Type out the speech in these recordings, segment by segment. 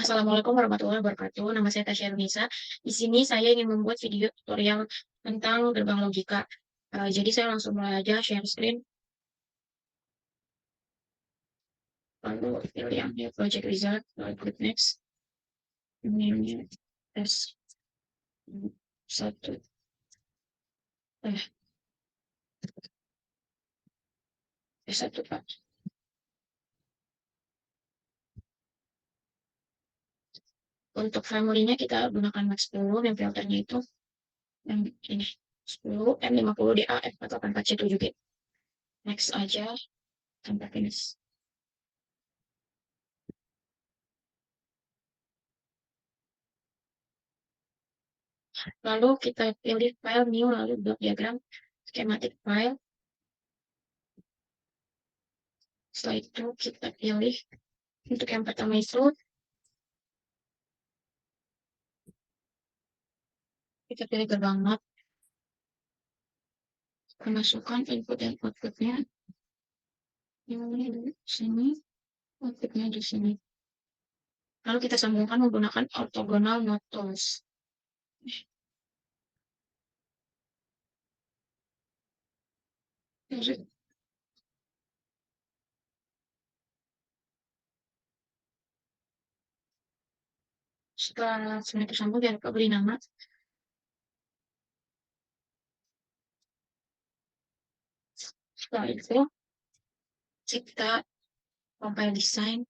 Assalamualaikum warahmatullahi wabarakatuh. Nama saya Tasya Runisa. Di sini saya ingin membuat video tutorial tentang gerbang logika. Jadi saya langsung mulai aja share screen. Lalu pilih yang di project result. Lalu klik next. Ini S satu. S1 Pak. Untuk family-nya kita gunakan Max 10. Yang filternya itu yang ini 10 M50 DA F484C7 bit. Next aja sampai finish. Lalu kita pilih file new, lalu block diagram schematic file. Setelah itu kita pilih untuk yang pertama itu kita pilih gerbang not, masukkan input dan outputnya ini di sini, outputnya di sini. Lalu kita sambungkan menggunakan orthogonal not tools. Setelah semua tersambung, jangan lupa beri nama. Setelah itu kita compile design.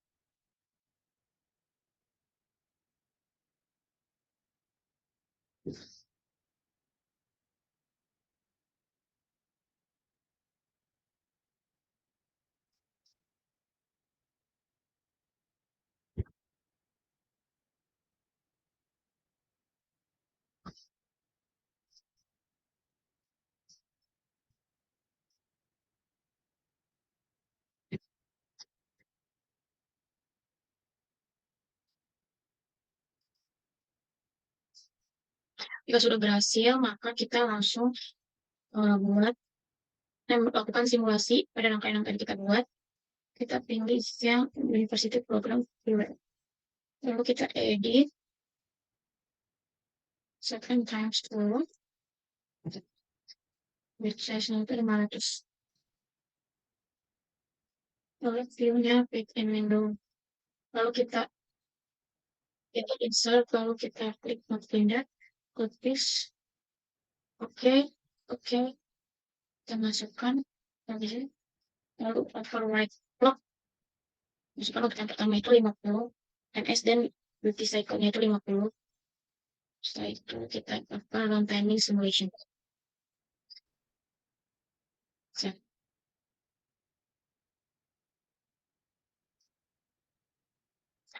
Jika sudah berhasil, maka kita langsung lakukan simulasi pada rangkaian yang tadi kita buat. Kita pilih yang University Program Viewer. Lalu kita edit second times 10 with size-nya itu 500. Lalu view-nya pick in window. Lalu kita insert, lalu kita klik not pindah, klik this. Oke. Kita masukkan lagi, lalu override clock. Masukkan untuk yang pertama itu 50 ms dan duty cycle-nya itu 50. Setelah itu kita lakukan run timing simulation. Set.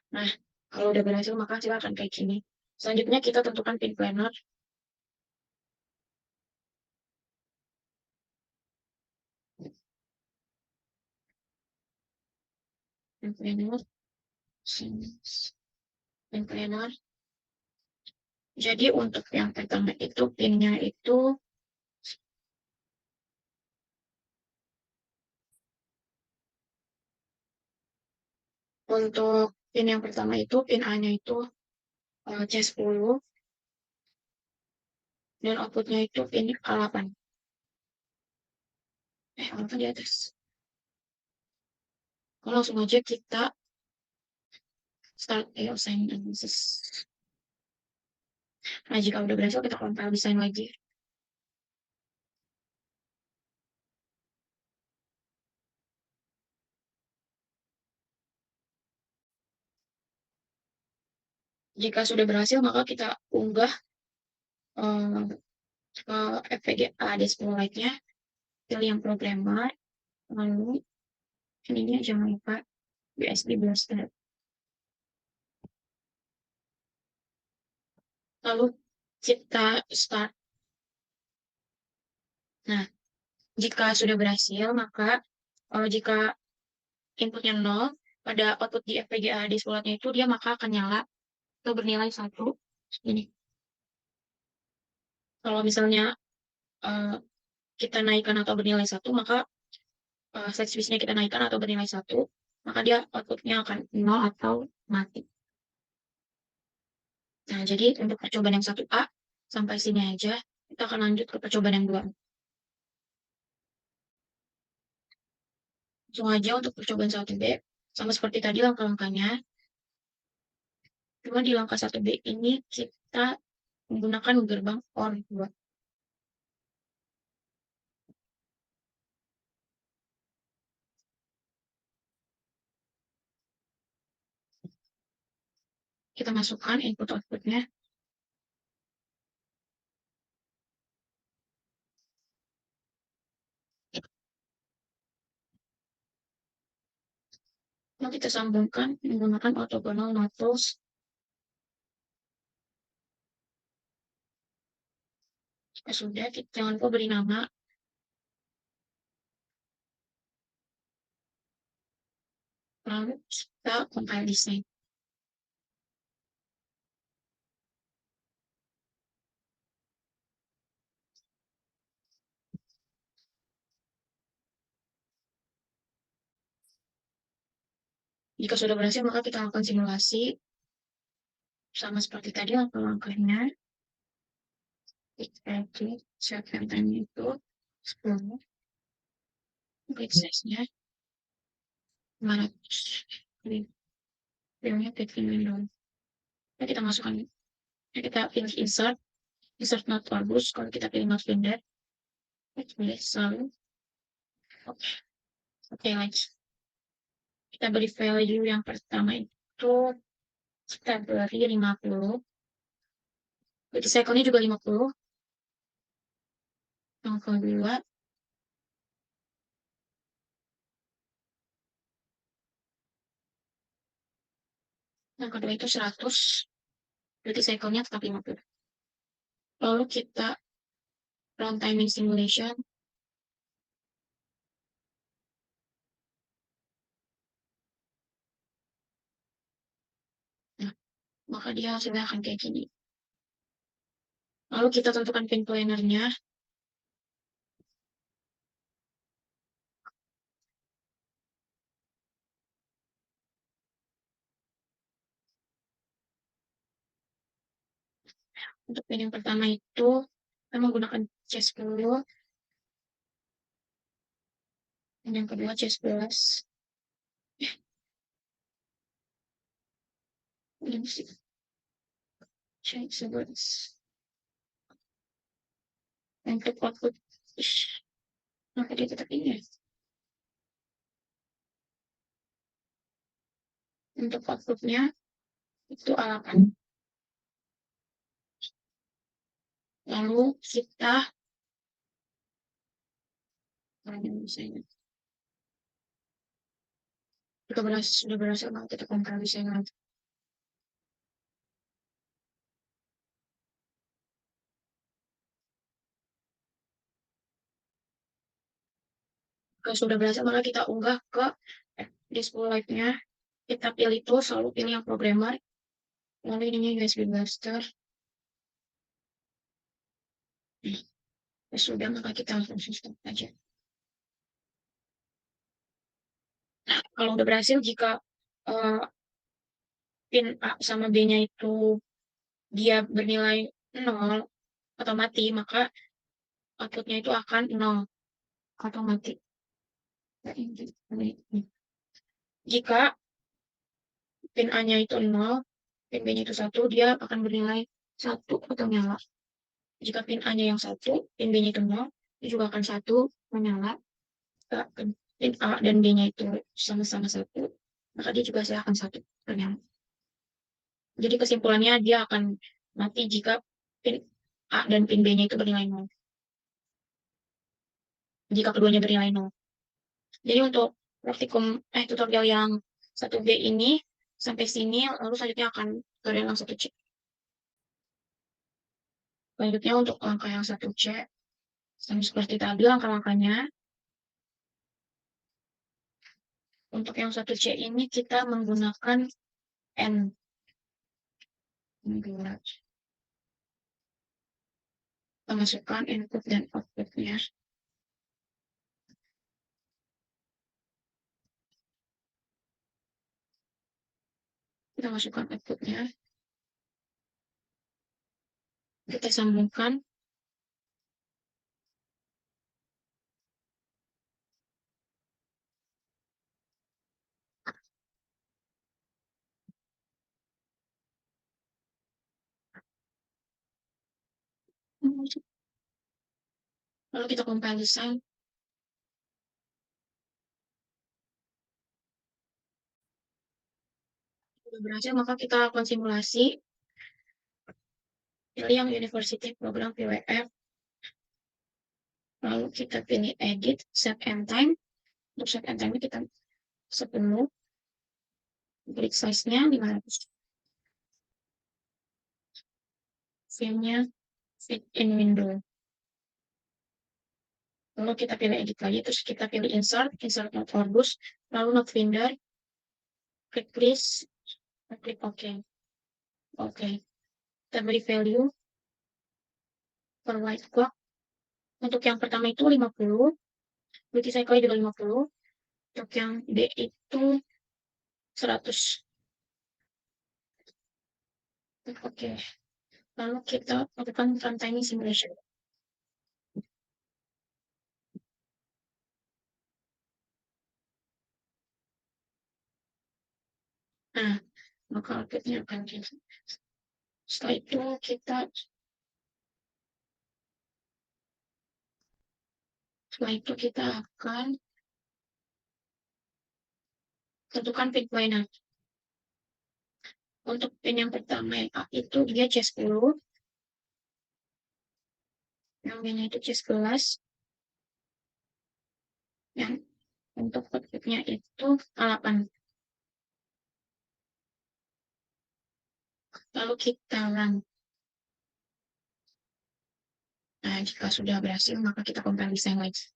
Nah, kalau udah berhasil maka silakan kayak gini. Selanjutnya kita tentukan pin planner. Pin planner. Pin planner. Jadi untuk yang pertama itu pinnya itu untuk pin yang pertama itu pin A-nya itu C10 dan outputnya itu pin A8. Apa di atas? Langsung aja kita start assignment analysis. Nah, jika udah berhasil kita compile desain lagi. Jika sudah berhasil, maka kita unggah ke FPGA Despolite-nya, pilih yang programmer, lalu ininya jangan lupa USB Blaster. Lalu kita start. Nah, jika sudah berhasil, maka jika inputnya 0, pada output di FPGA Despolite-nya itu dia maka akan nyala atau bernilai 1. Ini. Kalau misalnya kita naikkan atau bernilai 1, maka set switch-nya kita naikkan atau bernilai 1, maka dia outputnya akan 0 atau mati. Nah, jadi untuk percobaan yang 1A sampai sini aja. Kita akan lanjut ke percobaan yang 2. Langsung aja untuk percobaan 1B. Sama seperti tadi langkah-langkahnya. Cuma di langkah 1B ini kita menggunakan gerbang OR 2. Kita masukkan input-outputnya. Lalu kita sambungkan menggunakan orthogonal notes. Jika sudah, kita jangan lupa beri nama. Lalu kita compile design. Jika sudah berhasil, maka kita lakukan simulasi. Sama seperti tadi langkah-langkahnya. Kita klik set time itu 10. Klik size-nya 500. Filmnya take window. Nah, kita masukkan. Nah, kita pilih insert. Insert not orbus. Kalau kita pilih not finder. Kita pilih selalu. Oke. Oke, lagi. Kita beri value yang pertama itu kita beri 50. Berarti cycle-nya juga 50. Yang kedua, itu 100. Berarti cycle-nya tetap 50. Lalu kita run timing simulation. Nah, maka dia hasilnya akan kayak gini. Lalu kita tentukan pin planner-nya. Untuk pin yang pertama itu kita menggunakan C10. Dan yang kedua C11. Ini sih C11. Untuk output, maka dia tetap ini ya. Untuk outputnya itu A8. Lalu kita misalnya kita sudah berhasil kita compare misalnya. Kalau sudah berhasil maka kita unggah ke display light-nya. Kita pilih itu, selalu pilih yang programmer. Lalu ininya USB blaster. Ya sudah, maka kita langsung stop aja. Nah, kalau udah berhasil, jika pin A sama B-nya itu dia bernilai 0 atau mati, maka outputnya itu akan 0 atau mati. Jika pin A-nya itu 0, pin B-nya itu 1, dia akan bernilai 1 atau nyala. Jika pin A-nya yang 1, pin B-nya itu 0, dia juga akan 1 menyala. Pin A dan B-nya itu sama-sama 1, maka dia juga akan 1 menyala. Jadi kesimpulannya dia akan mati jika pin A dan pin B-nya itu bernilai 0. Jika keduanya bernilai 0. Jadi untuk praktikum tutorial yang 1B ini sampai sini, lalu selanjutnya akan tutorial yang 1C. Selanjutnya untuk langkah yang 1C, sama seperti tadi langkah-langkahnya. Untuk yang 1C ini kita menggunakan N. Kita masukkan input dan outputnya. Kita masukkan outputnya. Kita sambungkan. Lalu kita compile design. Sudah berhasil, maka kita lakukan simulasi. Pilih yang University Program PWF. Lalu kita pilih Edit, Set and Time. Untuk set and time kita sepenuh. Klik size-nya 500. Filmnya Fit in Window. Lalu kita pilih Edit lagi, terus kita pilih Insert, Insert Not Orbus. Lalu Not Finder, klik Please, klik OK. Oke. Kita beri value per white clock. Untuk yang pertama itu 50. Duty cycle juga 50. Untuk yang D itu 100. Oke. Lalu kita lakukan runtime simulation. Nah, maka outputnya akan gitu. Setelah itu kita akan tentukan pin pointer. Untuk pin yang pertama yang A itu dia C10, yang B-nya itu C11, yang untuk outputnya itu A8. Lalu kita run. Nah, jika sudah berhasil, maka kita compile design lagi.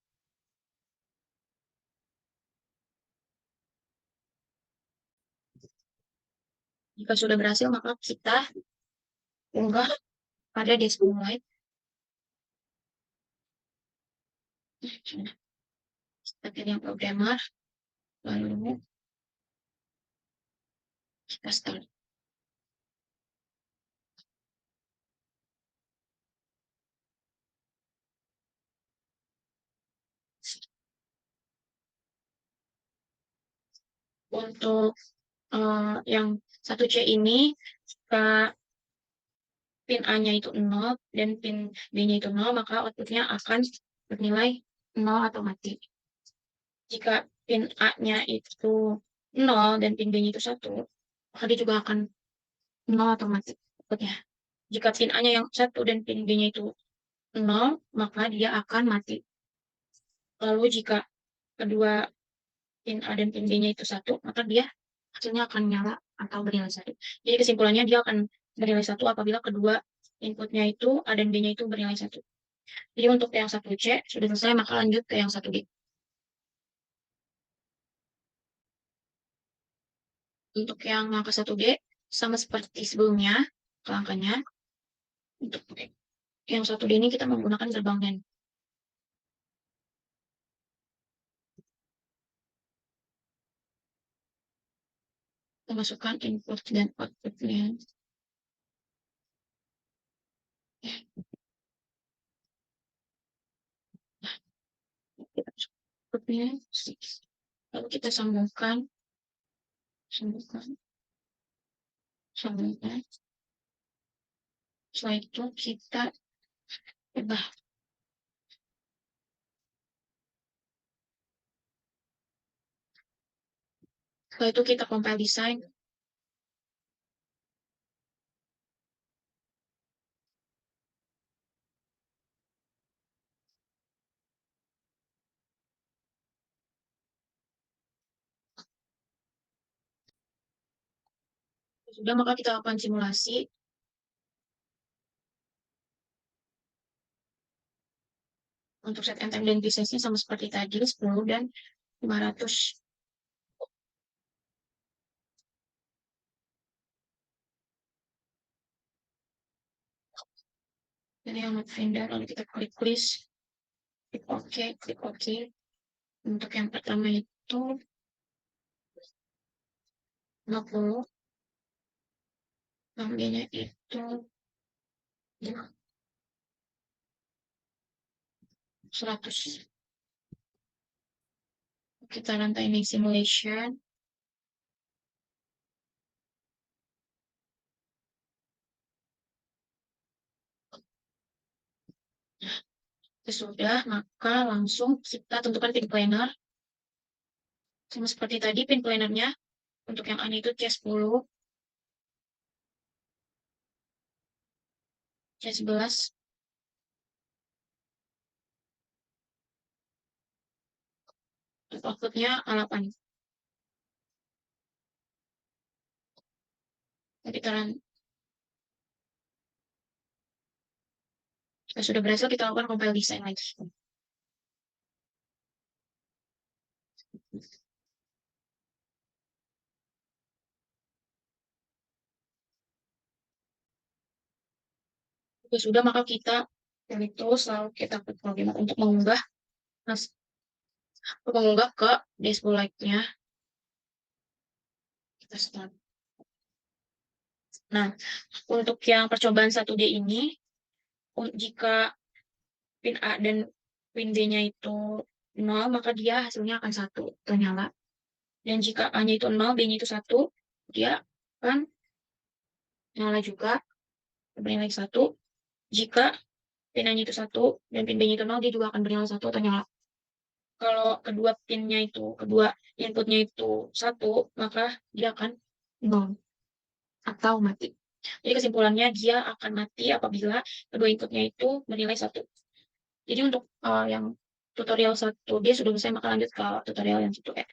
Jika sudah berhasil, maka kita unggah pada dashboard light. Kita pilih yang programmer, lalu kita start. Untuk yang 1C ini, jika pin A-nya itu 0 dan pin B-nya itu 0, maka outputnya akan bernilai 0 atau mati. Jika pin A-nya itu 0 dan pin B-nya itu 1, maka dia juga akan 0 atau mati outputnya. Jika pin A-nya yang 1 dan pin B-nya itu 0, maka dia akan mati. Lalu jika kedua pin A dan pin B-nya itu 1, maka dia hasilnya akan nyala atau bernilai 1. Jadi kesimpulannya dia akan bernilai 1 apabila kedua inputnya itu A dan B-nya itu bernilai 1. Jadi untuk yang 1C sudah selesai, maka lanjut ke yang 1D. Untuk yang langkah 1D, sama seperti sebelumnya, langkahnya. Untuk yang 1D ini kita menggunakan gerbang NAND. Kita masukkan input dan outputnya. Kita masukkan outputnya. Lalu kita sambungkan. Sambungkan. Setelah itu kita ubah. Setelah itu kita compile design. Sudah, maka kita lakukan simulasi. Untuk set and time dan businessnya sama seperti tadi, 10 dan 500. Jadi yang vendor, lalu kita klik please, klik OK, klik OK. Untuk yang pertama itu 50, yang B-nya itu 100. Kita run timing simulation. Sudah, maka langsung kita tentukan pin planner. Sama seperti tadi, pin plannernya untuk yang A itu C10, C11, untuk outputnya A8. Kita run. Jika sudah berhasil, kita lakukan compile design lagi. Jika sudah, maka kita pilih tools, lalu kita klik program untuk mengunggah ke dashboard light-nya. Kita start. Nah, untuk yang percobaan 1D ini, jika pin A dan pin B-nya itu 0, maka dia hasilnya akan 1, ternyala. Dan jika A-nya itu 0, B-nya itu 1, dia akan nyala juga, bernilai 1. Jika pin A-nya itu 1 dan pin B-nya itu 0, dia juga akan bernilai 1 atau nyala. Kalau kedua inputnya itu 1, maka dia akan 0 atau mati. Jadi kesimpulannya dia akan mati apabila kedua inputnya itu bernilai 1. Jadi untuk yang tutorial 1 dia sudah selesai, maka lanjut ke tutorial yang 1E.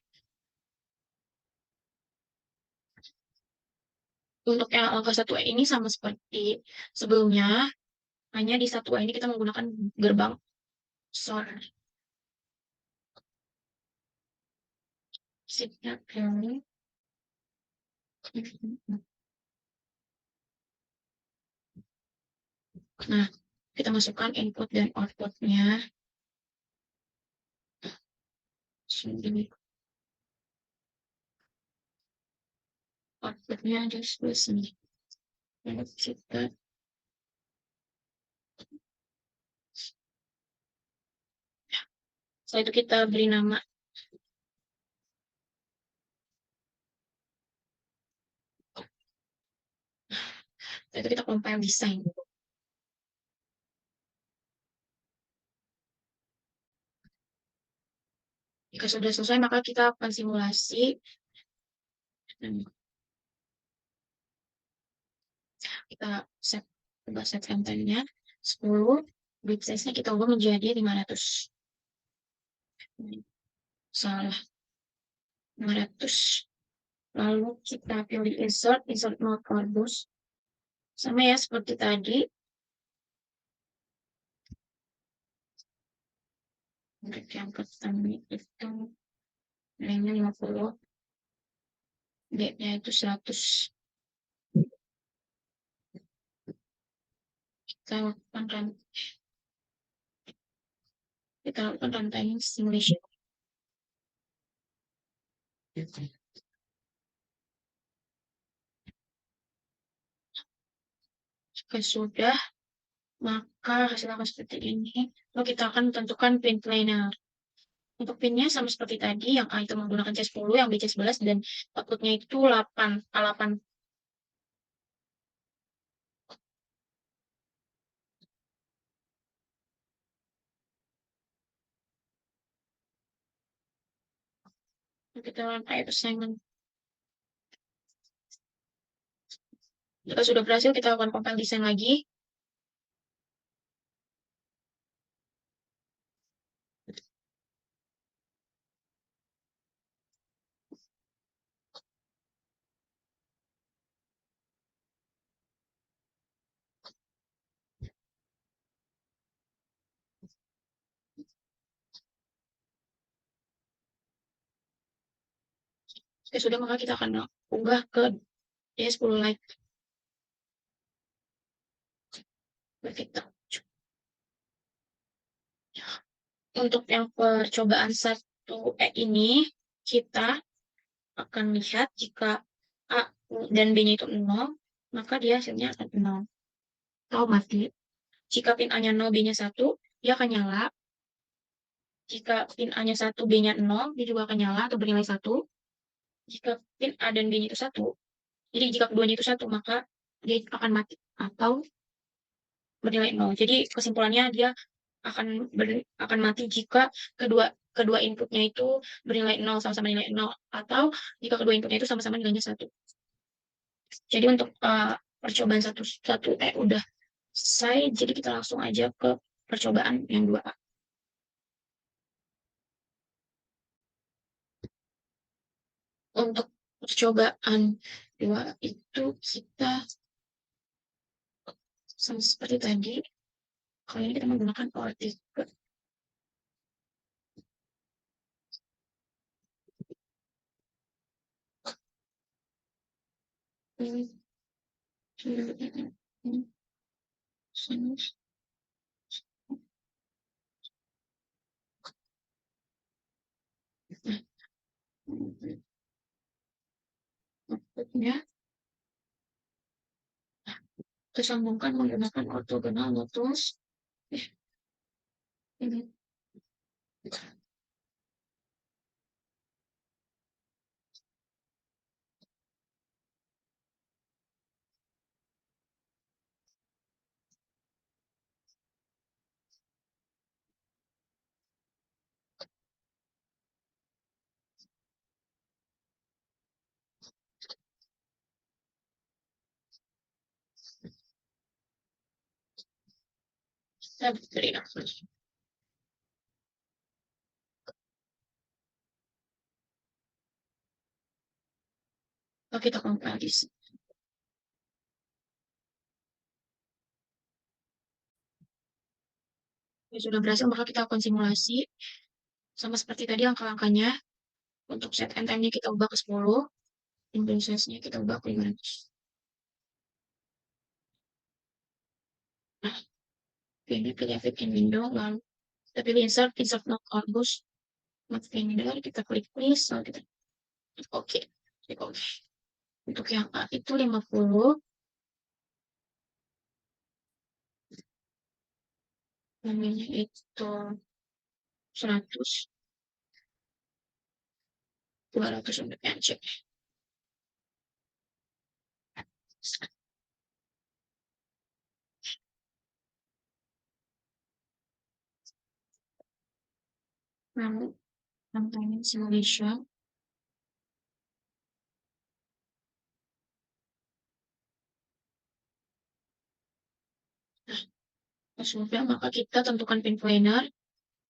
Untuk yang langkah 1E ini sama seperti sebelumnya, hanya di 1E ini kita menggunakan gerbang SOR. Nah, kita masukkan input dan outputnya. Outputnya ada di sini. Setelah itu kita beri nama. Setelah itu kita compile design. Jika sudah selesai, maka kita akan simulasi. Kita set runtime-nya 10. Bit size-nya kita ubah menjadi 500. Salah. 500. Lalu kita pilih insert node corbus. Sama ya seperti tadi. Untuk yang pertama itu nilainya 50. B-nya itu 100. Kita lakukan runtime simulation. Jika sudah, maka hasil akan seperti ini. Lalu kita akan tentukan pin planner. Untuk pinnya sama seperti tadi, yang A itu menggunakan C10, yang B C11, dan outputnya itu A8. Kita lakukan assignment. Jika sudah berhasil, kita akan compile design lagi. Jika sudah, maka kita akan unggah ke D10 Lite. Kita. Untuk yang percobaan 1E ini, kita akan lihat jika A dan B-nya itu 0, maka dia hasilnya akan 0. Atau mati. Jika pin A-nya 0, B-nya 1, dia akan nyala. Jika pin A-nya 1, B-nya 0, dia juga akan nyala atau bernilai 1. Jika pin A dan B-nya itu 1, jadi jika keduanya itu 1, maka dia akan mati atau bernilai 0. Jadi kesimpulannya dia akan mati jika kedua kedua inputnya itu bernilai 0, sama-sama nilai 0, atau jika kedua inputnya itu sama-sama nilainya 1. Jadi untuk percobaan satu udah selesai, jadi kita langsung aja ke percobaan yang 2A. Untuk percobaan 2 itu kita sama seperti tadi, kali ini kita menggunakan power 3. Ini, outputnya disambungkan menggunakan orthogonal modulus. Ini kita beri nafas. Oke, kita kompilasi. Ya, sudah berhasil, maka kita akan simulasi sama seperti tadi angka-angkanya. Untuk set and time-nya kita ubah ke 10, impulse size-nya kita ubah ke 500. Nah, ini pilih fit in window, lalu kita pilih insert not on boost, not finder, kita klik please, lalu kita klik OK. Klik OK. Untuk yang A itu 50, namanya itu 100, 200 untuk yang C. Lalu nontonin simulation. Nah, sudah, maka kita tentukan pin planar,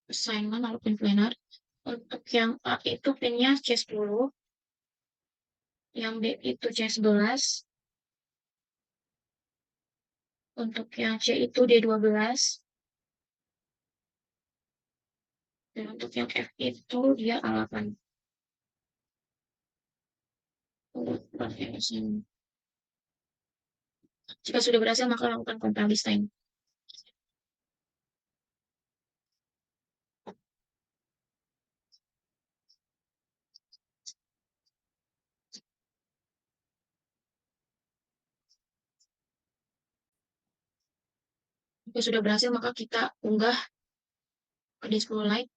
assignment lalu pin planar. Untuk yang A itu pinnya C10, yang B itu C11, untuk yang C itu D12, dan untuk yang F itu dia A8. Jika sudah berhasil, maka lakukan compile this time. Jika sudah berhasil, maka kita unggah ke display light.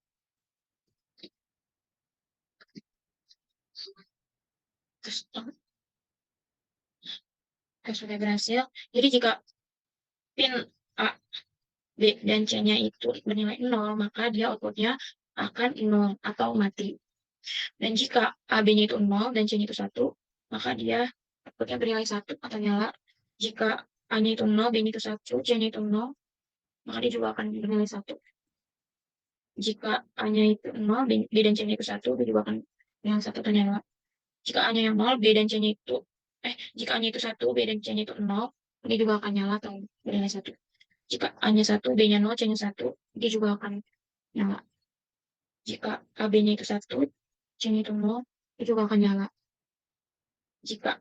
Terus, sudah berhasil. Jadi jika pin A, B, dan C-nya itu bernilai 0, maka dia outputnya akan 0 atau mati. Dan jika A, B-nya itu 0 dan C-nya itu 1, maka dia outputnya bernilai 1 atau nyala. Jika A-nya itu 0, B-nya itu 1, C-nya itu 0, maka dia juga akan bernilai 1. Jika A-nya itu 0, B dan C-nya itu 1, dia juga akan bernilai 1 atau nyala. Jika A-nya yang 0, B dan C-nya itu jika A-nya itu 1, B dan C-nya itu 0, dia juga akan nyala atau bernilai 1. Jika A-nya 1, B-nya 0, C-nya 1, dia juga akan nyala. Jika AB-nya itu 1, C-nya itu 0, dia juga akan nyala. Jika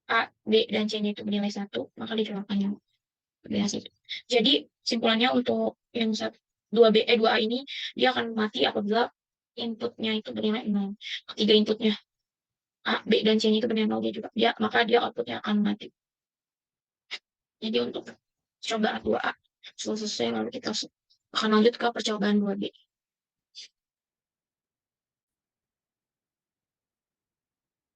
A, B, dan C-nya itu bernilai 1, maka dia juga akan nyala. Jadi, simpulannya untuk yang 2A ini, dia akan mati apabila inputnya itu bernilai 0. Ketiga inputnya, A, B, dan C-nya itu bernilai 0, maka dia outputnya akan mati. Jadi untuk percobaan 2A selesai, lalu kita akan lanjut ke percobaan 2B.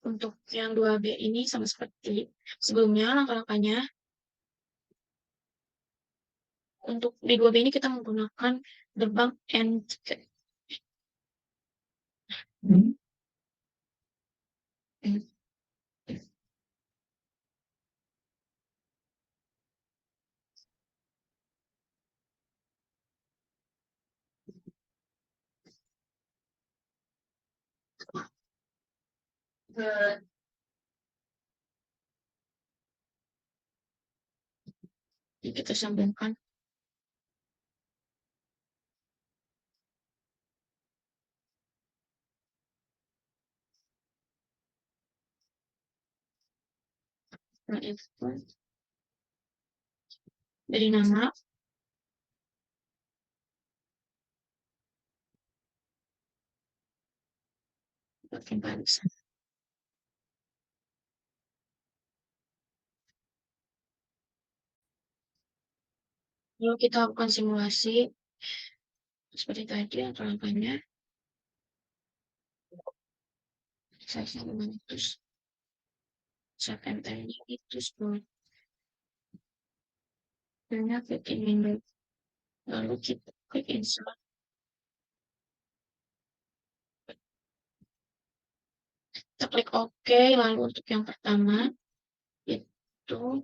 Untuk yang 2B ini sama seperti sebelumnya langkah-langkahnya. Untuk di 2B ini kita menggunakan gerbang and ticket. Kita sambungkan. Dari nama makin bagus. Lalu kita lakukan simulasi seperti tadi langkah-langkahnya. Saya mengutus set enter-nya itu 10. Kemudian klik in window. Lalu kita klik insert. Kita klik OK. Lalu untuk yang pertama itu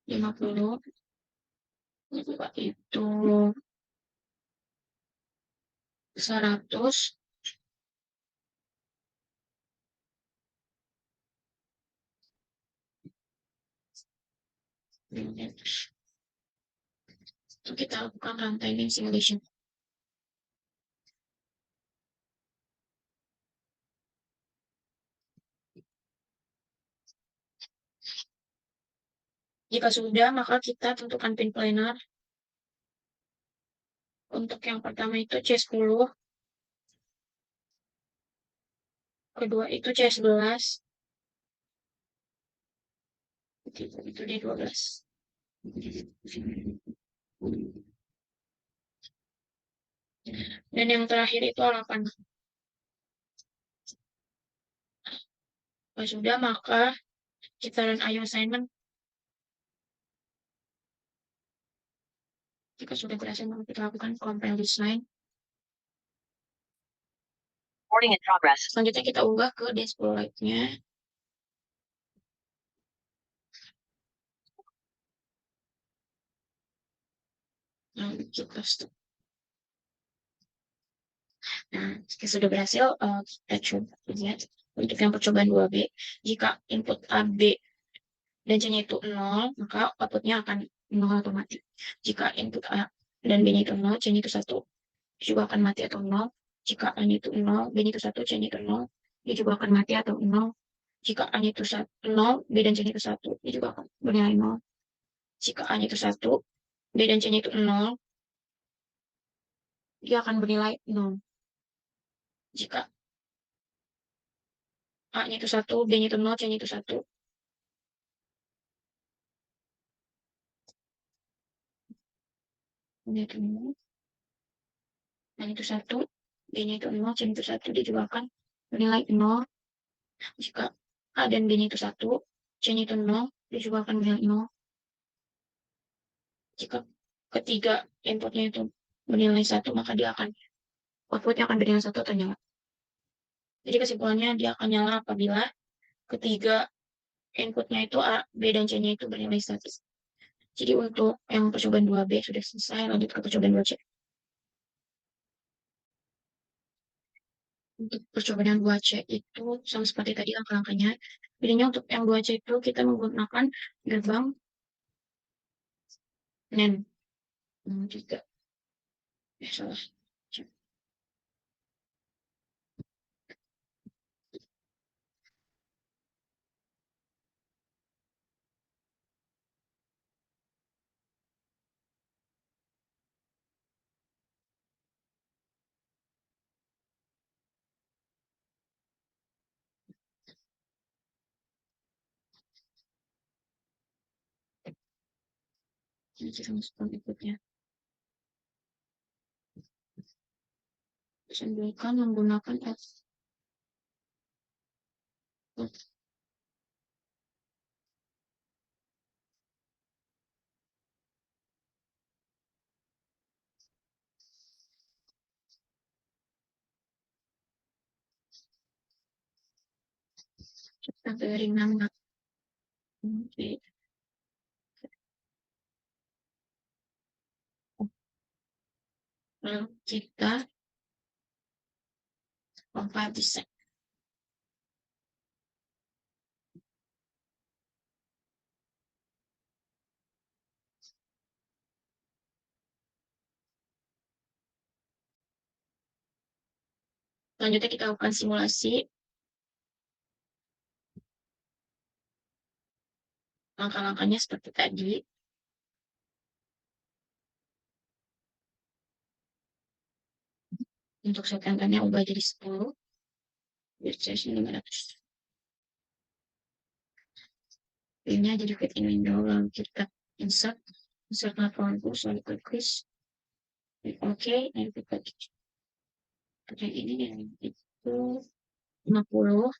50. Kedua itu 100. Itu kita lakukan runtime simulation. Jika sudah, maka kita tentukan pin planar. Untuk yang pertama itu C10, kedua itu C11, itu D12. Dan yang terakhir itu alapan. Jika sudah, maka kita run IO assignment. Jika sudah berhasil, maka kita lakukan compile design. Recording in progress. Selanjutnya kita ubah ke dashboard light-nya. Lalu kita stop. Nah, jika sudah berhasil, kita coba lihat untuk yang percobaan 2B. Jika input A, B, dan C-nya itu 0, maka outputnya akan 0 atau mati. Jika input A dan B-nya itu 0, C-nya itu 1, juga akan mati atau 0. Jika A-nya itu 0, B-nya itu 1, C-nya itu 0, dia juga akan mati atau 0. Jika A-nya itu 0, B dan C-nya itu 1, dia juga akan bernilai 0. Jika A-nya itu 1, B dan C-nya itu 0, dia akan bernilai 0. Jika A-nya itu 1, B-nya itu 0, C-nya itu 1, B-nya itu 0, A-nya itu 1, B-nya itu 0, C-nya itu 1, dia juga akan bernilai 0. Jika A dan B-nya itu 1, C-nya itu 0, dia juga akan bernilai 0. Jika ketiga inputnya itu bernilai 1, maka dia akan outputnya akan bernilai 1 atau nyala. Jadi kesimpulannya dia akan nyala apabila ketiga inputnya itu A, B, dan C-nya itu bernilai 100. Jadi untuk yang percobaan 2B sudah selesai, lanjut ke percobaan 2C. Untuk percobaan yang 2C itu sama seperti tadi langkah-langkahnya. Bedanya untuk yang 2C itu kita menggunakan gerbang NAND. Juga. Salah. Ini kita masukkan inputnya. Sambungkan menggunakan F. Kita beri nama. Lalu kita compile design. Selanjutnya kita lakukan simulasi. Langkah-langkahnya seperti tadi. Untuk setangannya ubah jadi 10. Biasanya 500. Ini jadi fit in window. Lalu kita insert laporan kurs. Lalu klik oke. Lalu kita pakai ini yang itu 50.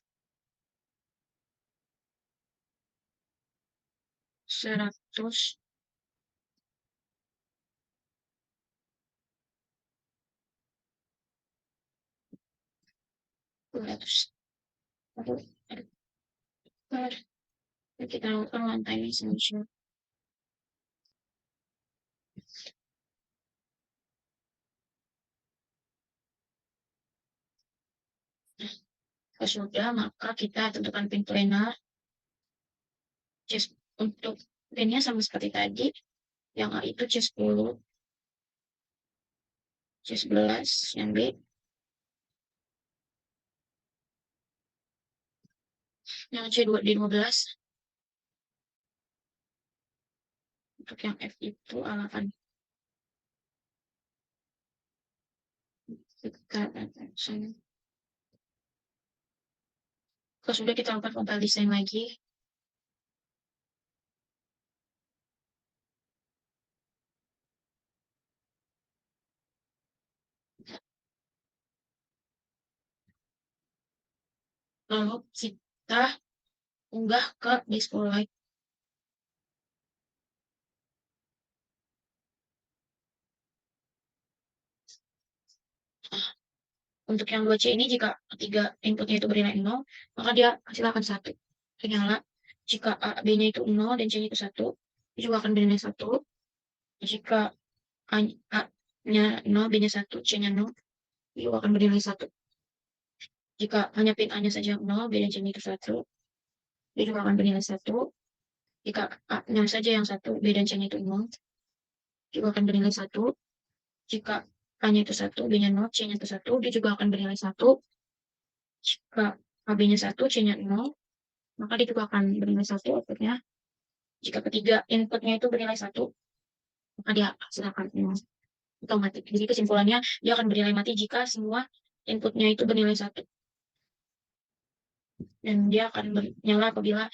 100. 200. Lalu kita lakukan lantai essential. Sudah, maka kita tentukan pin planner. Untuk pinnya sama seperti tadi. Yang A itu C10, C11, yang B. Yang C2 D12. Untuk yang F itu alasan kalau sudah kita lakukan compile design lagi. Lalu kita unggah ke Display. Untuk yang 2C ini jika ketiga inputnya itu bernilai 0, maka dia hasilkan 1. Ternyata jika A, B-nya itu 0 dan C-nya itu 1, dia juga akan bernilai 1. Jika A-nya 0, B-nya 1, C-nya 0, dia juga akan bernilai 1. Jika hanya pin A-nya saja 0, B dan C-nya itu 1, dia juga akan bernilai 1. Jika A-nya saja yang 1, B dan C-nya itu 0, juga akan bernilai 1. Jika A-nya itu 1, B-nya 0, C-nya itu 1, dia juga akan bernilai 1. Jika AB-nya 1, C-nya 0, maka dia juga akan bernilai 1 outputnya. Jika ketiga inputnya itu bernilai 1, maka dia hasilkan 0. Otomatis. Jadi kesimpulannya, dia akan bernilai mati jika semua inputnya itu bernilai 1. Dan dia akan menyala apabila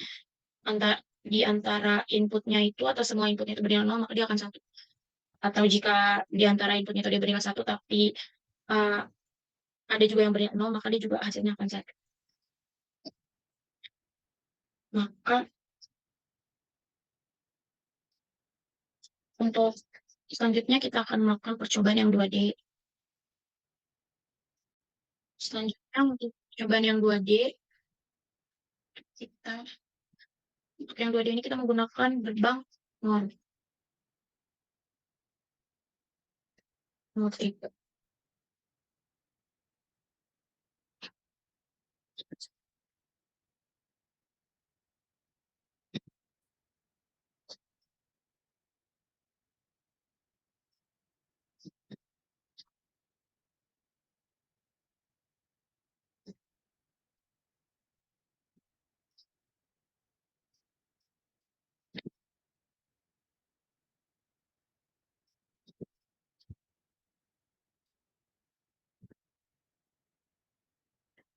di antara inputnya itu atau semua inputnya itu bernilai 0, maka dia akan 1. Atau jika di antara inputnya itu dia bernilai 1, tapi ada juga yang bernilai 0, maka dia juga hasilnya akan 1. Maka untuk selanjutnya kita akan melakukan percobaan yang 2D. Selanjutnya untuk percobaan yang 2D, untuk yang 2D ini kita menggunakan gerbang NOR. NOR 3.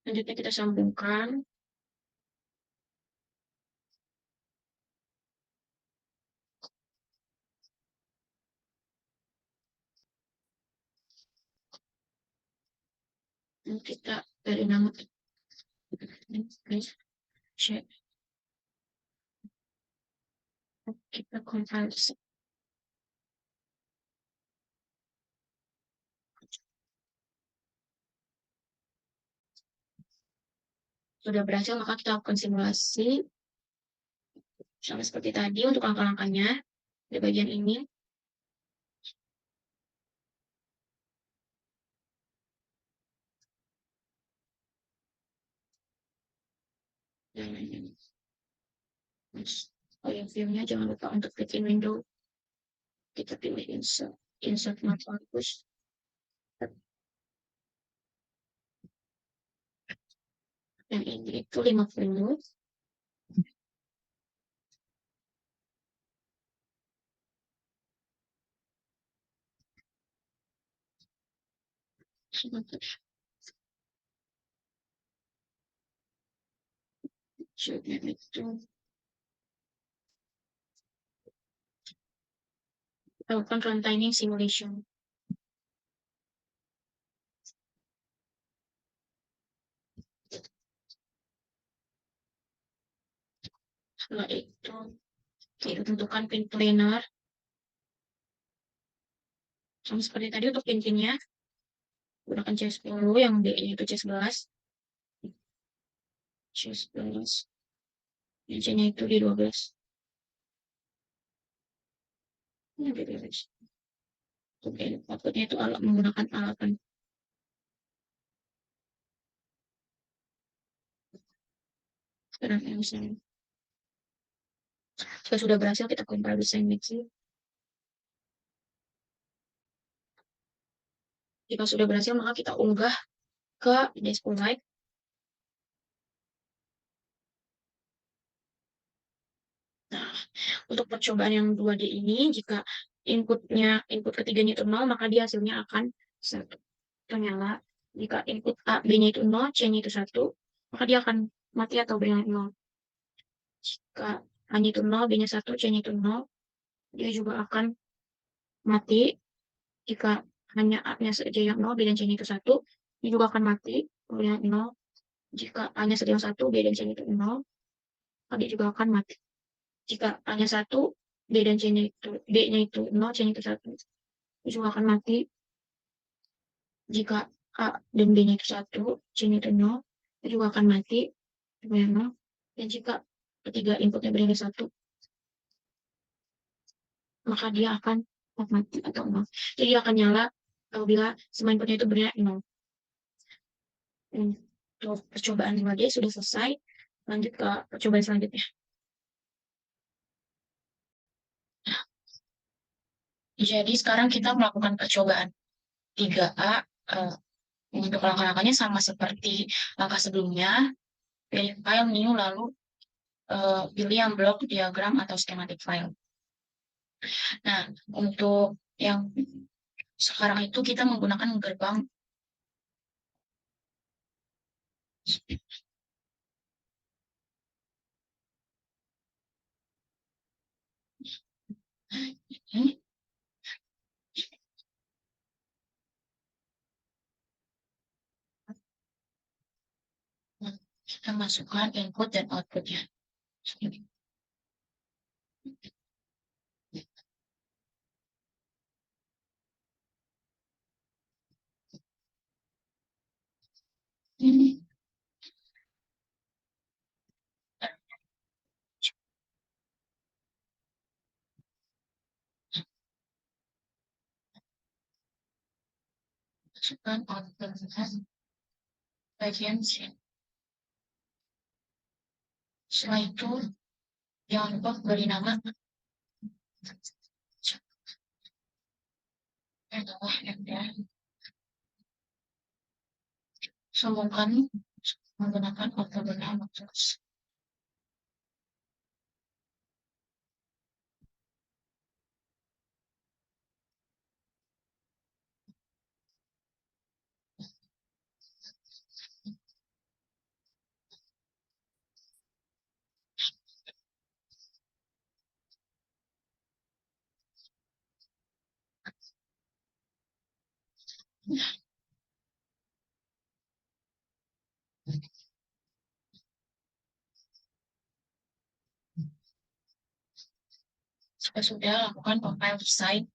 Selanjutnya kita sambungkan. Dan kita beri nama C. Kita compile. Sudah berhasil, maka kita lakukan simulasi. Sama seperti tadi untuk langkah-langkahnya. Di bagian ini. Dan ini. Oh ya, view-nya jangan lupa untuk klik in window. Kita pilih insert. Insert Matterport. Dan ini itu 50. Jadi itu lakukan runtiming simulation. Setelah itu kita tentukan pin planar. Sama seperti tadi untuk pin-pinnya gunakan C10 yang D-nya itu C11. C11. Yang C-nya itu D12. Ini D12. Oke, outputnya itu alat menggunakan alatan. Sekarang yang misalnya jika sudah berhasil kita compile desain mixing. Jika sudah berhasil maka kita unggah ke Despolite. Nah, untuk percobaan yang 2D ini, jika input ketiganya itu 0, maka dia hasilnya akan 1. Ternyala, jika input A, B-nya itu 0, C-nya itu 1, maka dia akan mati atau bernilai 0. Jika A-nya itu 0, B-nya 1, C-nya itu 0, dia juga akan mati. Jika hanya A-nya saja yang 0, B dan C-nya itu 1, dia juga akan mati, bernilai 0. Jika A-nya saja yang 1, B dan C-nya itu 0, maka dia juga akan mati. Jika A-nya 1, B dan C-nya itu B-nya itu 0, C-nya itu 1, dia juga akan mati. Jika A dan B-nya itu 1, C-nya itu 0, dia juga akan mati. Dan jika ketiga inputnya bernilai 1, maka dia akan mati atau 0. Jadi dia akan nyala apabila semua inputnya itu bernilai 0. Untuk percobaan 2D sudah selesai. Lanjut ke percobaan selanjutnya. Jadi sekarang kita melakukan percobaan 3A. Untuk langkah-langkahnya sama seperti langkah sebelumnya. Pilih file, new, lalu pilih yang blok, diagram, atau schematic file. Nah, untuk yang sekarang itu kita menggunakan gerbang ini. Kita masukkan input dan outputnya. Ini masukkan outputnya bagian sini. Setelah itu, jangan lupa beri nama adalah MDR. Sambungkan menggunakan auto bernama terus. Jika sudah, lakukan compile to site.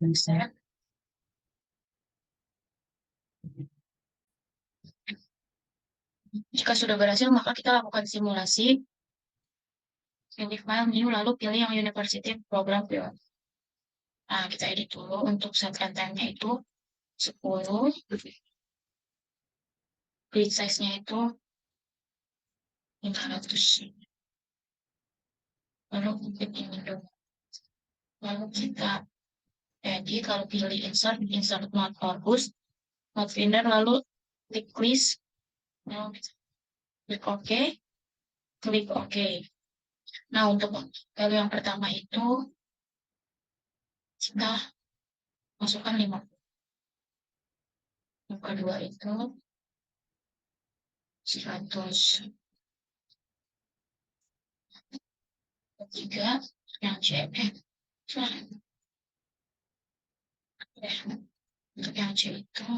Bisa. Jika sudah berhasil, maka kita lakukan simulasi. Pilih file new, lalu pilih yang University Program Build. Nah, kita edit dulu untuk set runtime-nya itu 10. Grid size-nya itu 500. Lalu klik ini dulu. Lalu kita edit, lalu pilih insert not Corpus, not finder, lalu klik list, lalu klik OK, klik OK. Nah, untuk value yang pertama itu kita masukkan 50. Yang kedua itu 100. Ketiga yang C. Untuk yang C itu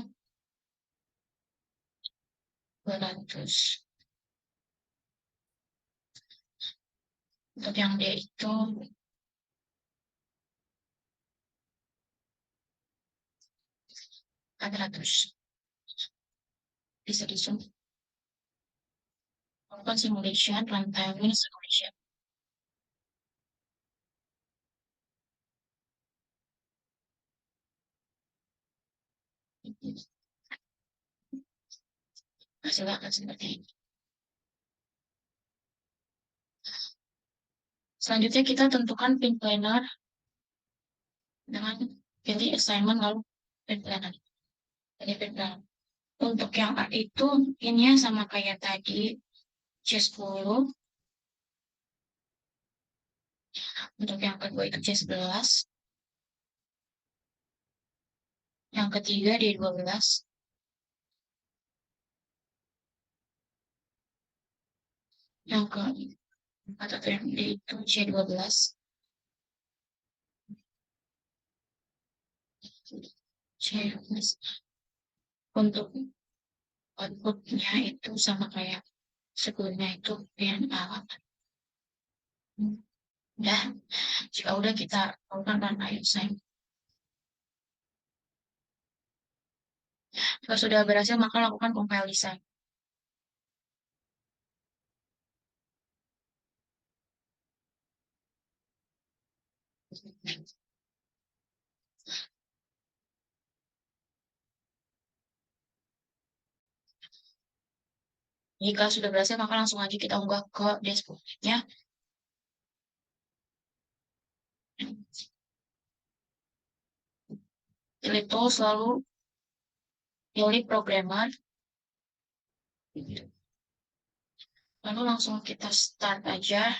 200. Untuk yang D itu 400. Bisa disum. Lakukan simulation, runtime simulation. Hasilnya akan seperti ini. Selanjutnya kita tentukan pin planner dengan pilih assignment lalu pin planner. Jadi pin planner. Untuk yang A itu pinnya sama kayak tadi C10. Untuk yang kedua itu C11. Yang ketiga D12. Yang keempat atau yang D itu C12. C12. Untuk outputnya itu sama kayak sebelumnya itu PNA. Udah, jika udah kita lakukan run assign. Jika sudah berhasil, maka lakukan compile design. Jika sudah berhasil, maka langsung aja kita unggah ke dashboard-nya. Pilih tools, lalu pilih programmer. Lalu langsung kita start aja.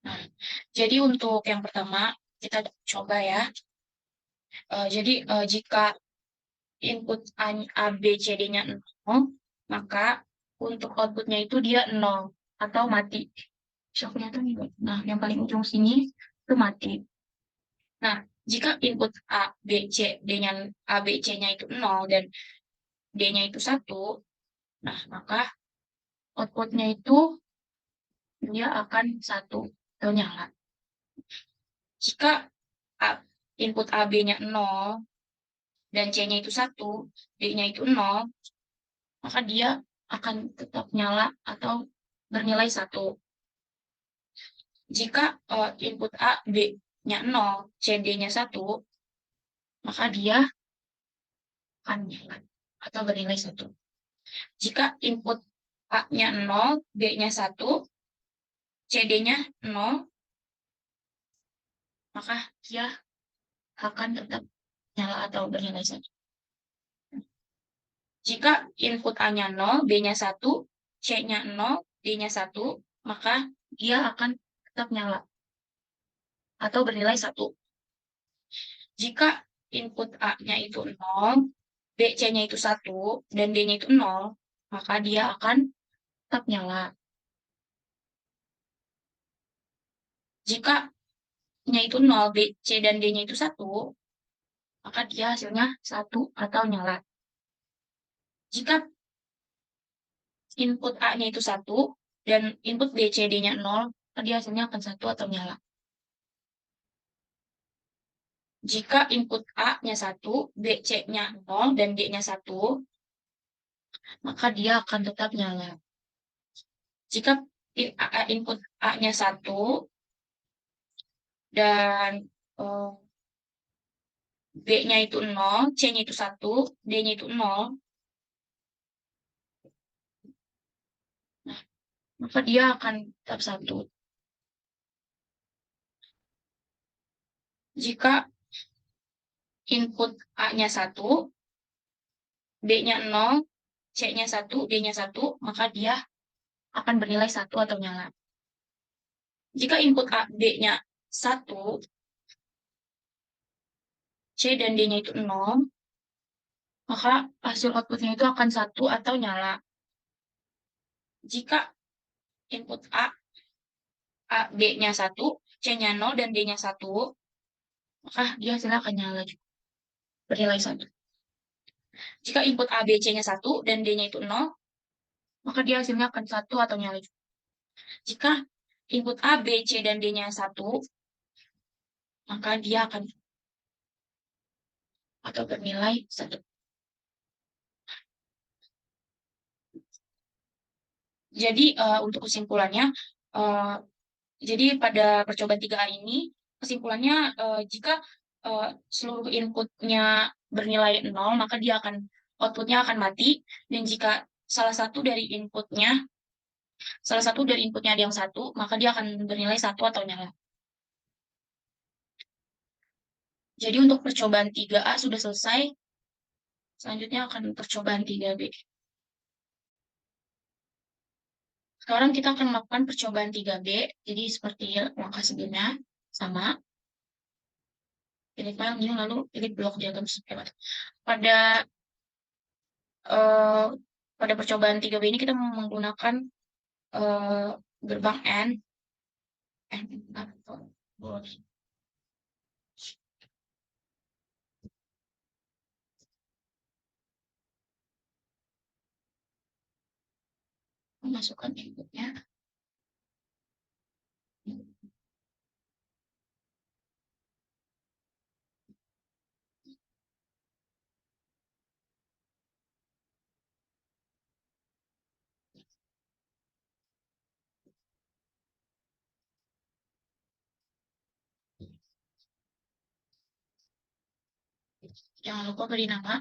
Nah, jadi untuk yang pertama, kita coba ya. Jadi jika input A, B, C, D-nya 0, maka untuk outputnya itu dia 0 atau mati. Bisa kelihatan juga. Nah, yang paling ujung sini itu mati. Nah, jika input A, B, C, D-nya A, B, C-nya itu 0 dan D-nya itu 1, nah maka outputnya itu dia akan 1 atau nyala. Jika input A, B-nya 0 dan C-nya itu 1, D-nya itu 0, maka dia akan tetap nyala atau bernilai 1. Jika input A, B-nya 0, C, D-nya 1, maka dia akan nyala atau bernilai 1. Jika input A-nya 0, B-nya 1, C, D-nya 0, maka dia akan tetap nyala atau bernilai 1. Jika input A-nya 0, B-nya 1, C-nya 0, D-nya 1, maka dia akan tetap nyala atau bernilai 1. Jika input A-nya itu 0, B, C-nya itu 1, dan D-nya itu 0, maka dia akan tetap nyala. Jika nya itu 0, B, C, dan D-nya itu 1, maka dia hasilnya 1 atau nyala. Jika input A-nya itu 1 dan input B, C, D-nya 0, dia hasilnya akan 1 atau nyala. Jika input A-nya 1, B, C-nya 0, dan D-nya 1, maka dia akan tetap nyala. Jika input A-nya 1 dan B-nya itu 0, C-nya itu 1, D-nya itu 0, maka dia akan tetap 1. Jika input A-nya 1, B-nya 0, C-nya 1, D-nya 1, maka dia akan bernilai 1 atau nyala. Jika input A, B-nya 1, C dan D-nya itu 0, maka hasil outputnya itu akan 1 atau nyala. Jika input B-nya 1, C-nya 0, dan D-nya 1, maka dia hasilnya akan nyala juga, bernilai 1. Jika input A, B, C-nya 1, dan D-nya itu 0, maka dia hasilnya akan 1 atau nyala juga. Jika input A, B, C, dan D-nya 1, maka dia akan atau bernilai 1. Jadi untuk kesimpulannya, uh, jadi pada percobaan 3A ini, kesimpulannya jika seluruh inputnya bernilai 0, maka dia akan outputnya akan mati. Dan jika salah satu dari inputnya ada yang 1, maka dia akan bernilai 1 atau nyala. Jadi untuk percobaan 3A sudah selesai. Selanjutnya akan percobaan 3B. Sekarang kita akan melakukan percobaan 3B. Jadi seperti langkah sebelumnya, sama. Pilih file new, lalu pilih blok diagram lewat. Pada eh, pada percobaan 3B ini kita menggunakan gerbang AND. Masukkan inputnya. Jangan lupa beri nama.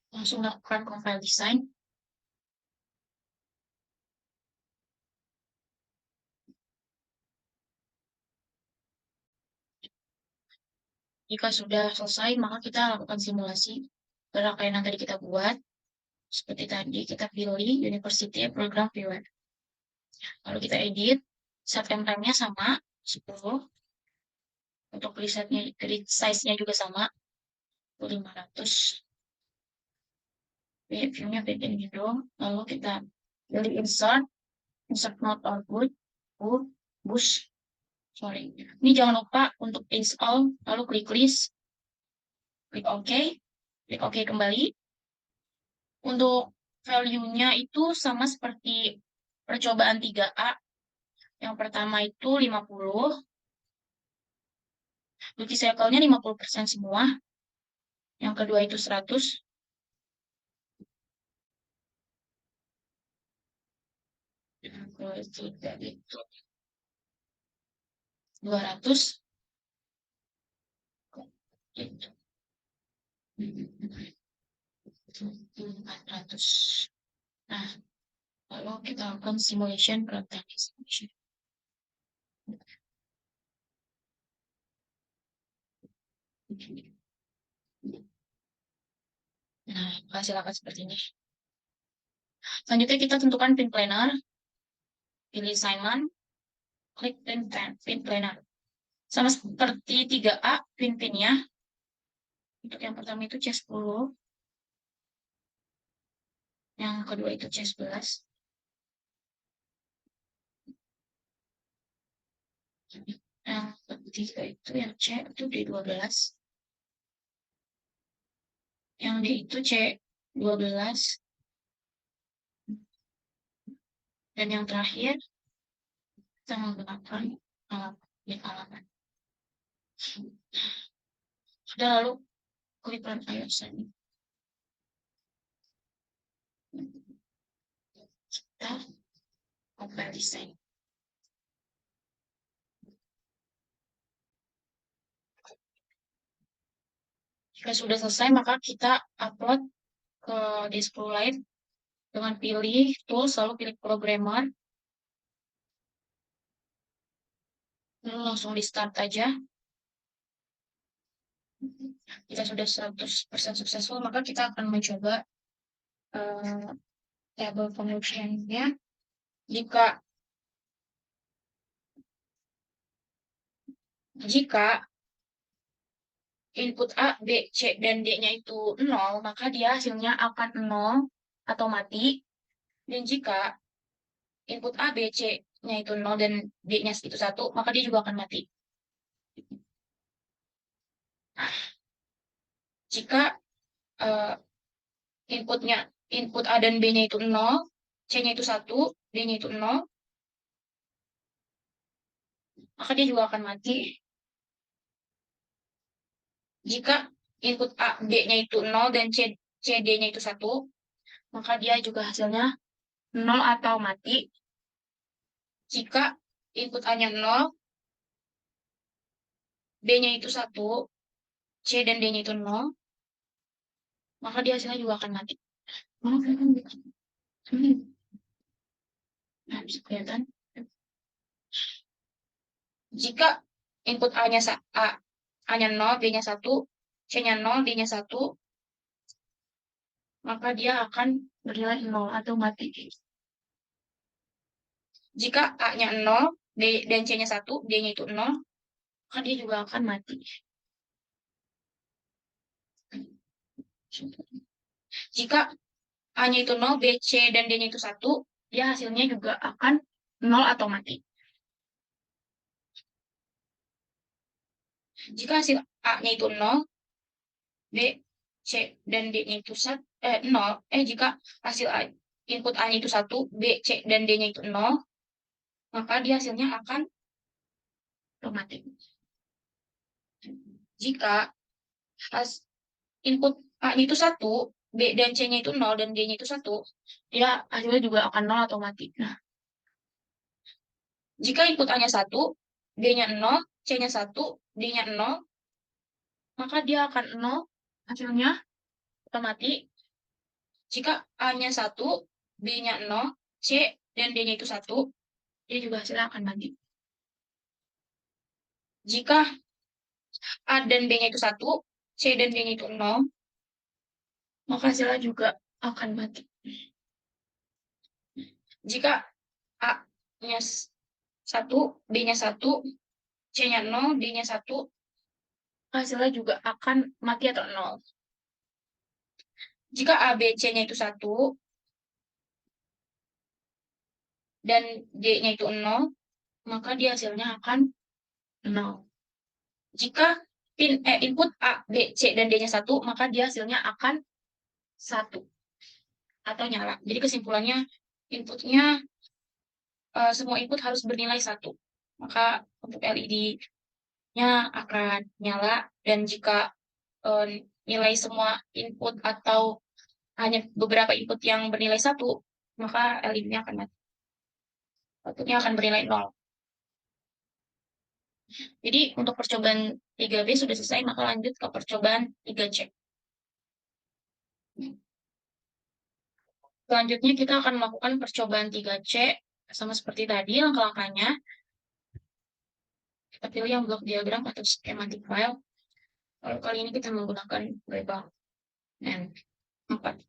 Langsung lakukan compile design. Jika sudah selesai, maka kita lakukan simulasi rangkaian yang tadi kita buat. Seperti tadi, kita pilih University Program Viewer. Lalu kita edit, set time-nya sama, 10. Untuk grid size-nya juga sama, 500. View-nya bikin window. Lalu kita pilih insert node output, push. Sorry. Ini jangan lupa untuk install, lalu klik list, klik OK, klik OK kembali. Untuk value-nya itu sama seperti percobaan 3A. Yang pertama itu 50. Duty cycle-nya 50% semua. Yang kedua itu 100. Yang ketiga itu 200. Gitu. 400. Nah, lalu kita lakukan simulation, runtime simulation. Nah, hasil akan seperti ini. Selanjutnya kita tentukan pin planner, pilih assignment, klik pin planner. Sama seperti 3A pin-pinnya. Untuk yang pertama itu C10, yang kedua itu C11, yang ketiga itu yang C itu D12, yang D itu C12, dan yang terakhir kita menggunakan alamat. Sudah, lalu klik run iOS ini. Kita compile design. Jika sudah selesai, maka kita upload ke Display dengan pilih tools, lalu pilih programmer, lalu langsung di start aja. Jika sudah 100% successful, maka kita akan mencoba table function-nya. Jika input A, B, C, dan D-nya itu 0, maka dia hasilnya akan 0 atau mati. Dan jika input A, B, C-nya itu 0 dan D-nya itu 1, maka dia juga akan mati. Jika input A dan B-nya itu 0, C-nya itu 1, D-nya itu 0, maka dia juga akan mati. Jika input A, B-nya itu 0 dan C, D-nya itu 1, maka dia juga hasilnya 0 atau mati. Jika input A-nya 0, B-nya itu 1, C dan D-nya itu 0, maka dia hasilnya juga akan mati. Nah, bisa kelihatan. Jika input A-nya 0, B-nya 1, C-nya 0, D-nya 1, maka dia akan bernilai 0 atau mati. Jika A-nya 0 dan C-nya 1, D-nya itu 0, maka dia juga akan mati. Jika A-nya itu 0, B, C, dan D-nya itu 1, dia hasilnya juga akan 0 atau mati. Jika hasil A-nya itu 0, B, C, dan D-nya itu 0, jika hasil input A-nya itu 1, B, C, dan D-nya itu 0, maka dia hasilnya akan mati. Jika input A-nya itu 1, B dan C-nya itu 0, dan D-nya itu 1, dia hasilnya juga akan 0 atau mati. Nah, jika input A-nya 1, B-nya 0, C-nya 1, D-nya 0, maka dia akan 0, hasilnya atau mati. Jika A-nya 1, B-nya 0, C dan D-nya itu 1, dia juga hasilnya akan mati. Jika A dan B-nya itu 1, C dan D-nya itu 0, maka hasilnya juga akan mati. Jika A-nya 1, B-nya 1, C-nya 0, D-nya 1, hasilnya juga akan mati atau 0. Jika A, B, C-nya itu 1, dan D-nya itu 0, maka dia hasilnya akan 0. Jika input A, B, C, dan D-nya 1, maka dia hasilnya akan 1 atau nyala. Jadi kesimpulannya, inputnya semua input harus bernilai 1. Maka untuk LED-nya akan nyala, dan jika nilai semua input atau hanya beberapa input yang bernilai 1, maka LED-nya akan mati. Outputnya akan bernilai 0. Jadi untuk percobaan 3B sudah selesai, maka lanjut ke percobaan 3C. Selanjutnya kita akan melakukan percobaan 3C sama seperti tadi langkah-langkahnya. Kita pilih yang block diagram atau schematic file. Lalu kali ini kita menggunakan Webang. 4.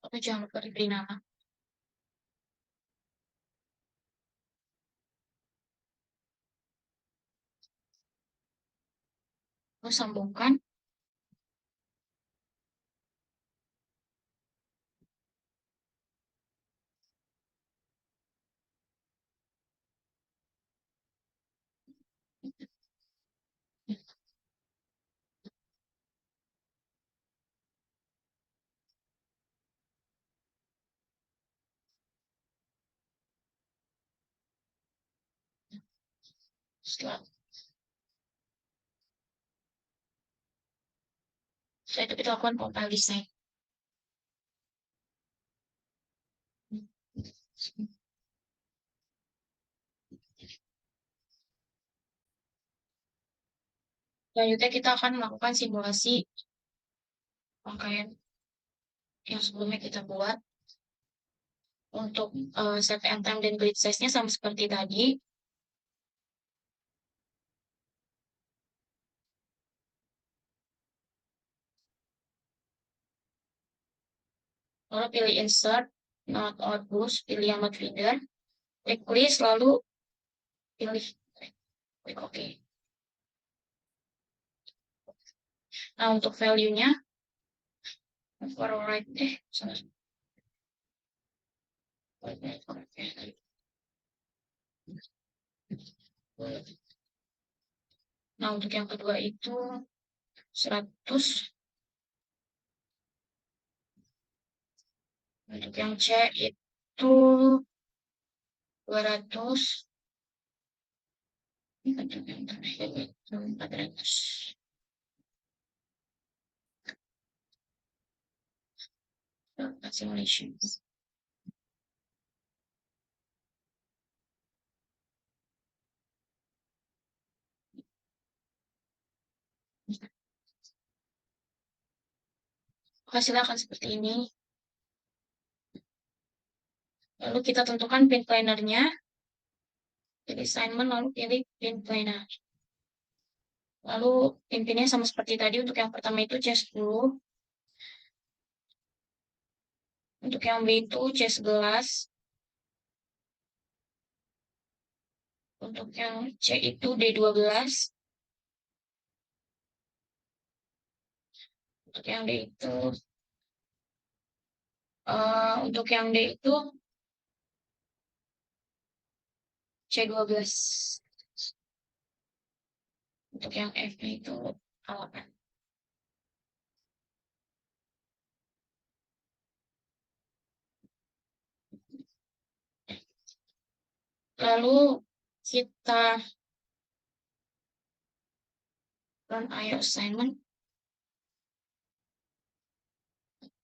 Oke, jangan lupa diberi nama. Lalu sambungkan. Setelah itu kita lakukan compile design. Selanjutnya kita akan melakukan simulasi rangkaian yang sebelumnya kita buat. Untuk set and time dan grid size-nya sama seperti tadi. Lalu pilih insert, not outpost, pilih yang not feeder, klik list, lalu pilih klik OK. Nah, untuk value-nya, forward, salah. Nah, untuk yang kedua itu 100. Untuk yang C itu 200. Untuk yang terakhir itu 400. Simulations. Hasilnya akan seperti ini. Lalu kita tentukan pin planernya. Pilih assignment, lalu pilih pin planner. Lalu pinnya sama seperti tadi. Untuk yang pertama itu C10. Untuk yang B itu C11. Untuk yang C itu D12. Untuk yang D itu untuk yang D itu C12. Untuk yang F-nya itu 8. Lalu kita run IO assignment.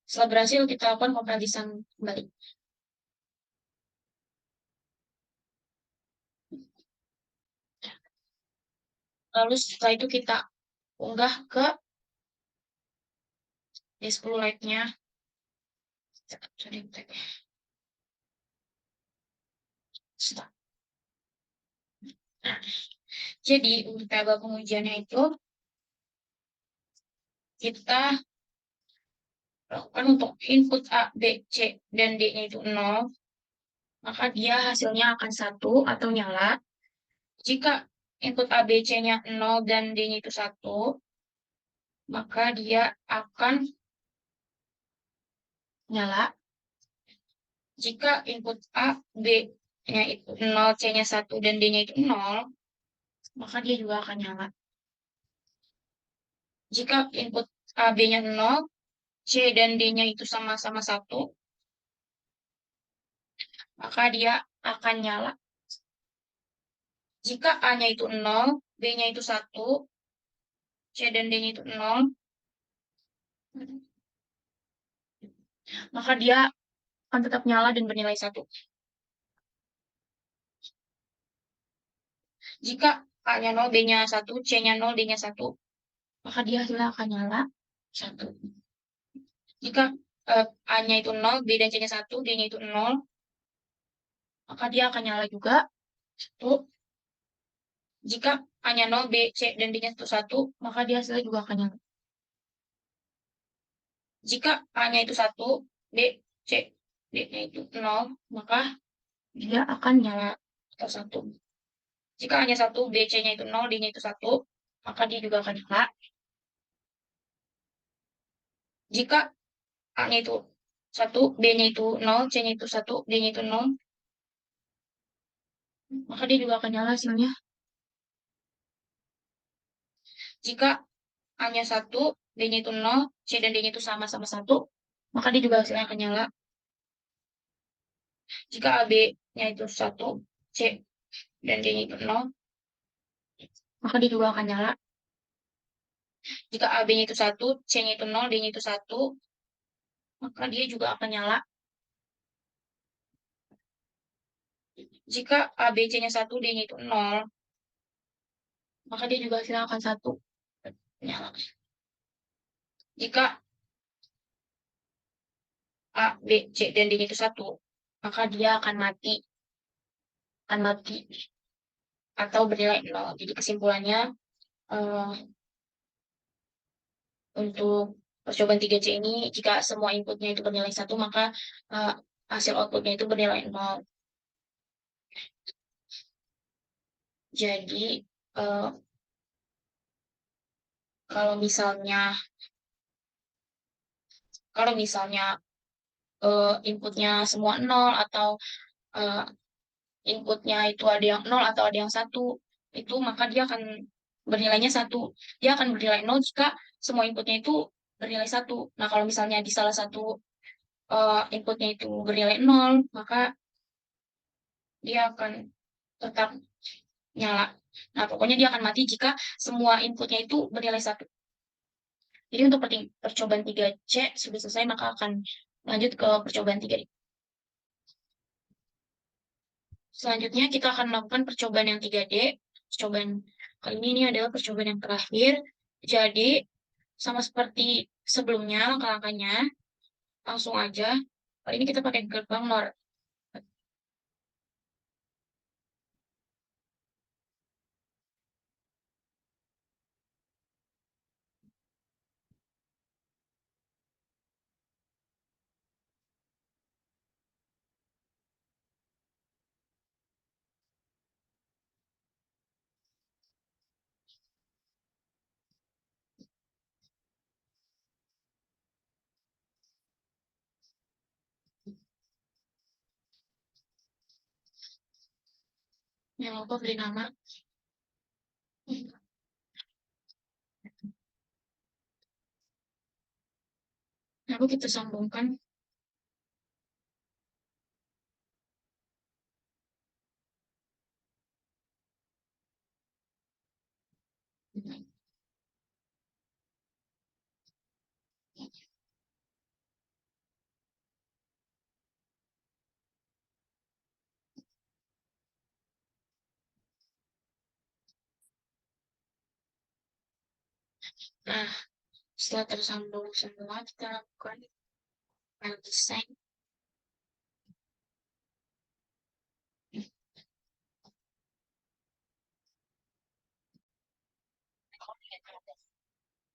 Setelah berhasil, kita lakukan pemrograman kembali. Lalu setelah itu kita unggah ke D10 Lite-nya. Jadi untuk tabel pengujiannya itu kita lakukan untuk input A, B, C, dan D-nya itu 0, maka dia hasilnya akan 1 atau nyala. Jika input A, B, C-nya 0 dan D-nya itu 1, maka dia akan nyala. Jika input A, B-nya itu 0, C-nya 1, dan D-nya itu 0, maka dia juga akan nyala. Jika input A, B-nya 0, C dan D-nya itu sama-sama 1, maka dia akan nyala. Jika A-nya itu 0, B-nya itu 1, C dan D-nya itu 0, maka dia akan tetap nyala dan bernilai 1. Jika A-nya 0, B-nya 1, C-nya 0, D-nya 1, maka dia hasilnya akan nyala 1. Jika A-nya itu 0, B dan C-nya 1, D-nya itu 0, maka dia akan nyala juga 1. Jika A-nya 0, B, C, dan D-nya itu 1, maka dia hasilnya juga akan nyala. Jika A-nya itu 1, B, C, D-nya itu 0, maka dia akan nyala atau 1. Jika A-nya 1, B, C-nya itu 0, D-nya itu 1, maka dia juga akan nyala. Jika A-nya itu 1, B-nya itu 0, C-nya itu 1, D-nya itu 0, maka dia juga akan nyala hasilnya. Jika A-nya 1, B-nya itu 0, C dan D-nya itu sama-sama 1, maka dia juga hasilnya akan nyala. Jika A, B-nya itu 1, C dan D-nya itu 0, maka dia juga akan nyala. Jika A, B-nya itu 1, C-nya itu 0, D-nya itu 1, maka dia juga akan nyala. Jika A, B, C-nya 1, D-nya itu 0, maka dia juga hasilnya akan 1. Nyala. Jika A, B, C, dan D-nya itu 1, maka dia akan mati. Akan mati. Atau bernilai 0. Jadi kesimpulannya, eh, untuk percobaan 3C ini, jika semua inputnya itu bernilai 1, maka eh, hasil outputnya itu bernilai 0. Jadi, eh, kalau misalnya kalau misalnya inputnya semua 0 atau eh, inputnya itu ada yang 0 atau ada yang 1, itu maka dia akan bernilainya 1. Dia akan bernilai 0 jika semua inputnya itu bernilai 1. Nah, kalau misalnya di salah satu inputnya itu bernilai 0, maka dia akan tetap nyala. Nah, pokoknya dia akan mati jika semua inputnya itu bernilai 1. Jadi untuk percobaan 3C sudah selesai, maka akan lanjut ke percobaan 3D. Selanjutnya kita akan melakukan percobaan yang 3D. Percobaan kali ini adalah percobaan yang terakhir. Jadi, sama seperti sebelumnya, langkah-langkahnya langsung aja. Kali ini kita pakai gerbang NOR. Yang lupa beri nama. Lalu kita sambungkan. Nah, setelah tersambung semua, kita lakukan file design.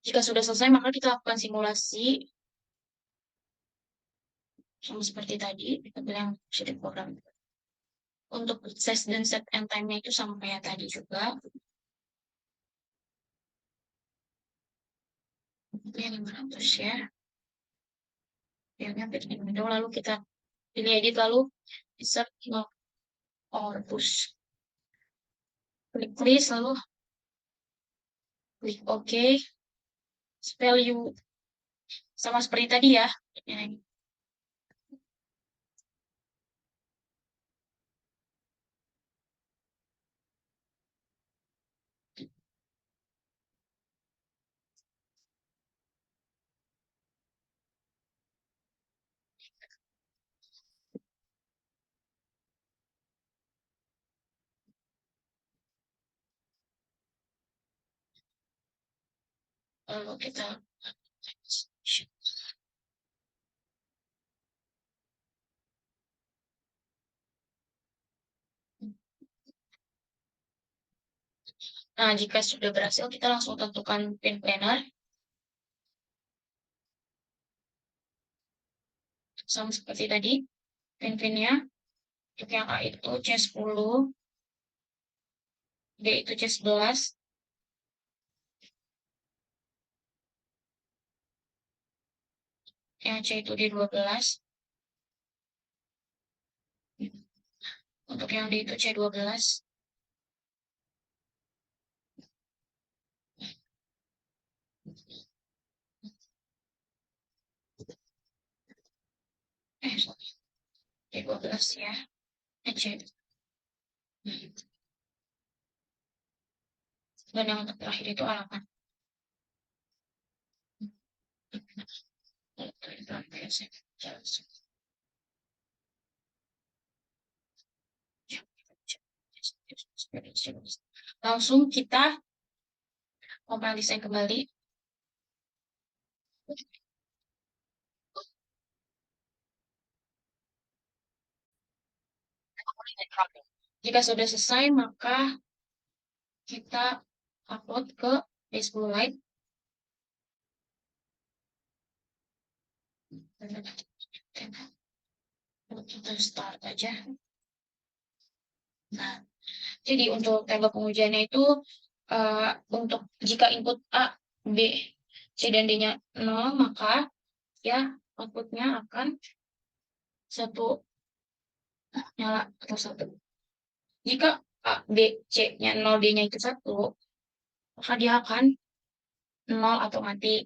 Jika sudah selesai, maka kita lakukan simulasi. Sama seperti tadi, kita bilang sudah program. Untuk size dan set and time-nya itu sama kayak tadi juga. Ini 500 ya. Filenya bikin window, lalu kita pilih edit, lalu insert log or push. Klik list, lalu klik OK. Value sama seperti tadi ya. Lalu kita Nah, jika sudah berhasil, kita langsung tentukan pin planner. Sama seperti tadi, pin-pinnya. Untuk yang A itu C10, D itu C11, yang C itu D12, untuk yang D itu C12, sorry, D12 ya, C. Dan yang terakhir itu A8. Langsung kita compile desain kembali. Recording in progress. Jika sudah selesai, maka kita upload ke Facebook Live. Kita start aja. Nah, jadi untuk tembok pengujiannya itu untuk jika input A, B, C dan D-nya 0, maka ya outputnya akan satu nyala atau satu. Jika A, B, C-nya 0, D-nya itu 1, maka dia akan 0 atau mati.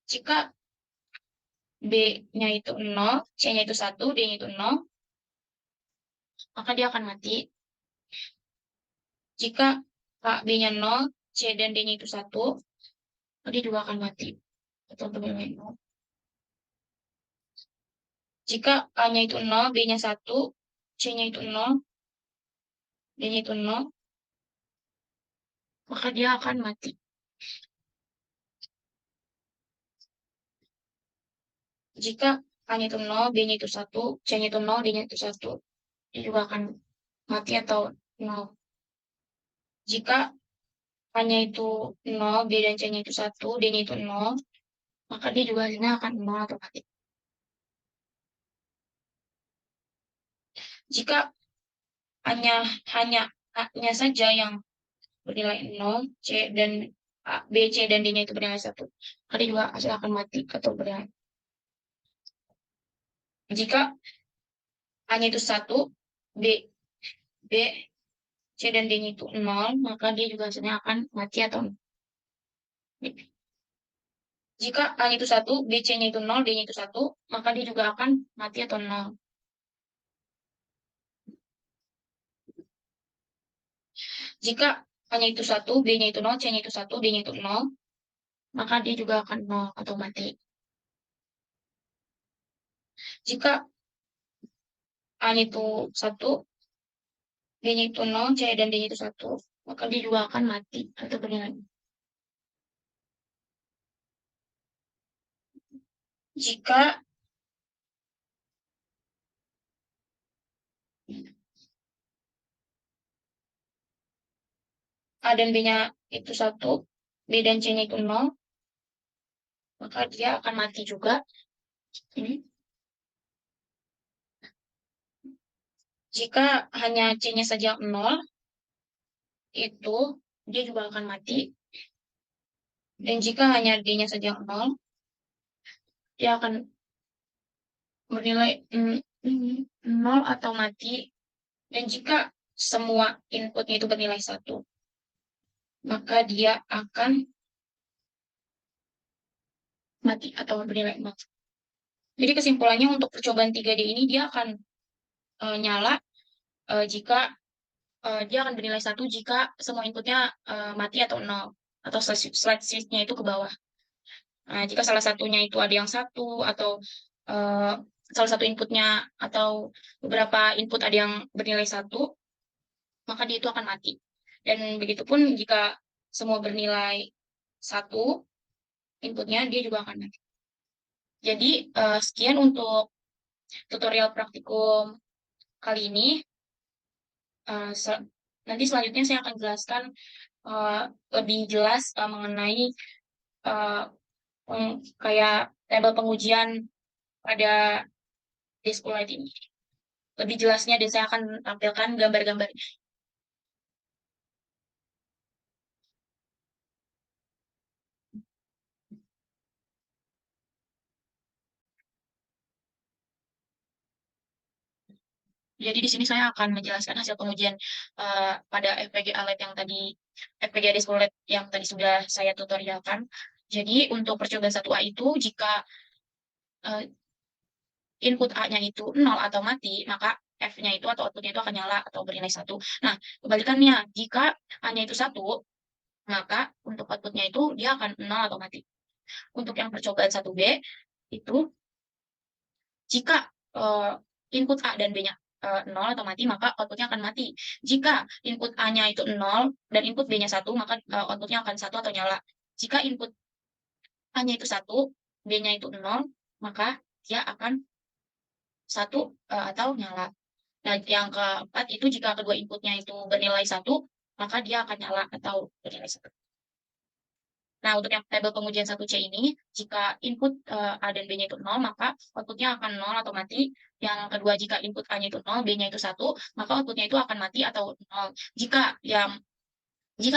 Jika B-nya itu 0, C-nya itu 1, D-nya itu 0, maka dia akan mati. Jika A, B-nya 0, C dan D-nya itu 1, dia juga akan mati. Atau berbeda 0. Jika A-nya itu 0, B-nya 1, C-nya itu 0, D-nya itu 0, maka dia akan mati. Jika A-nya itu 0, B-nya itu 1, C-nya itu 0, D-nya itu 1, dia juga akan mati atau 0. Jika A-nya itu 0, B dan C-nya itu 1, D-nya itu 0, maka dia juga hasilnya akan 0 atau mati. Jika hanya A-nya saja yang bernilai 0, C dan A, B, C dan D-nya itu bernilai 1, maka dia juga hasil akan mati atau bernilai. Jika A-nya itu 1, B, B, C dan D-nya itu 0, maka dia juga hasilnya akan mati atau 0. Jika A-nya itu 1, B, C-nya itu 0, D-nya itu 1, maka dia juga akan mati atau 0. Jika A-nya itu 1, B-nya itu 0, C-nya itu 1, D-nya itu 0, maka dia juga akan 0 atau mati. Jika A-nya itu 1, B-nya itu 0, C dan D-nya itu 1, maka dia juga akan mati atau bernilai. Jika A dan B-nya itu 1, B dan C-nya itu 0, maka dia akan mati juga. Ini. Jika hanya C-nya saja 0, itu dia juga akan mati. Dan jika hanya D-nya saja 0, dia akan bernilai 0 atau mati. Dan jika semua inputnya itu bernilai 1, maka dia akan mati atau bernilai 0. Jadi kesimpulannya untuk percobaan 3D ini dia akan nyala jika dia akan bernilai 1 jika semua inputnya mati atau 0. Atau slide shift-nya itu ke bawah. Nah, jika salah satunya itu ada yang 1 atau salah satu inputnya atau beberapa input ada yang bernilai 1, maka dia itu akan mati. Dan begitupun jika semua bernilai 1, inputnya dia juga akan mati. Jadi sekian untuk tutorial praktikum kali ini. Eh, sel- Nanti selanjutnya saya akan jelaskan eh, lebih jelas mengenai eh, kayak tabel pengujian pada Displite ini. Lebih jelasnya dan saya akan tampilkan gambar-gambar. Jadi di sini saya akan menjelaskan hasil pengujian pada FPG ALED yang tadi, FPG Displite yang tadi sudah saya tutorialkan. Jadi untuk percobaan 1A itu jika eh, input A-nya itu 0 atau mati, maka F-nya itu atau output-nya itu akan nyala atau bernilai 1. Nah, kebalikannya, jika A-nya itu 1, maka untuk output-nya itu dia akan 0 atau mati. Untuk yang percobaan 1B, itu jika eh, input A dan B-nya 0 atau mati, maka output-nya akan mati. Jika input A-nya itu 0 dan input B-nya 1, maka output-nya akan 1 atau nyala. Jika input A-nya itu 1, B-nya itu 0, maka dia akan 1 atau nyala. Nah, yang keempat itu jika kedua inputnya itu bernilai 1, maka dia akan nyala atau bernilai 1. Nah, untuk yang tabel pengujian 1C ini, jika input A dan B-nya itu 0, maka outputnya akan 0 atau mati. Yang kedua, jika input A-nya itu 0, B-nya itu 1, maka outputnya itu akan mati atau 0. Jika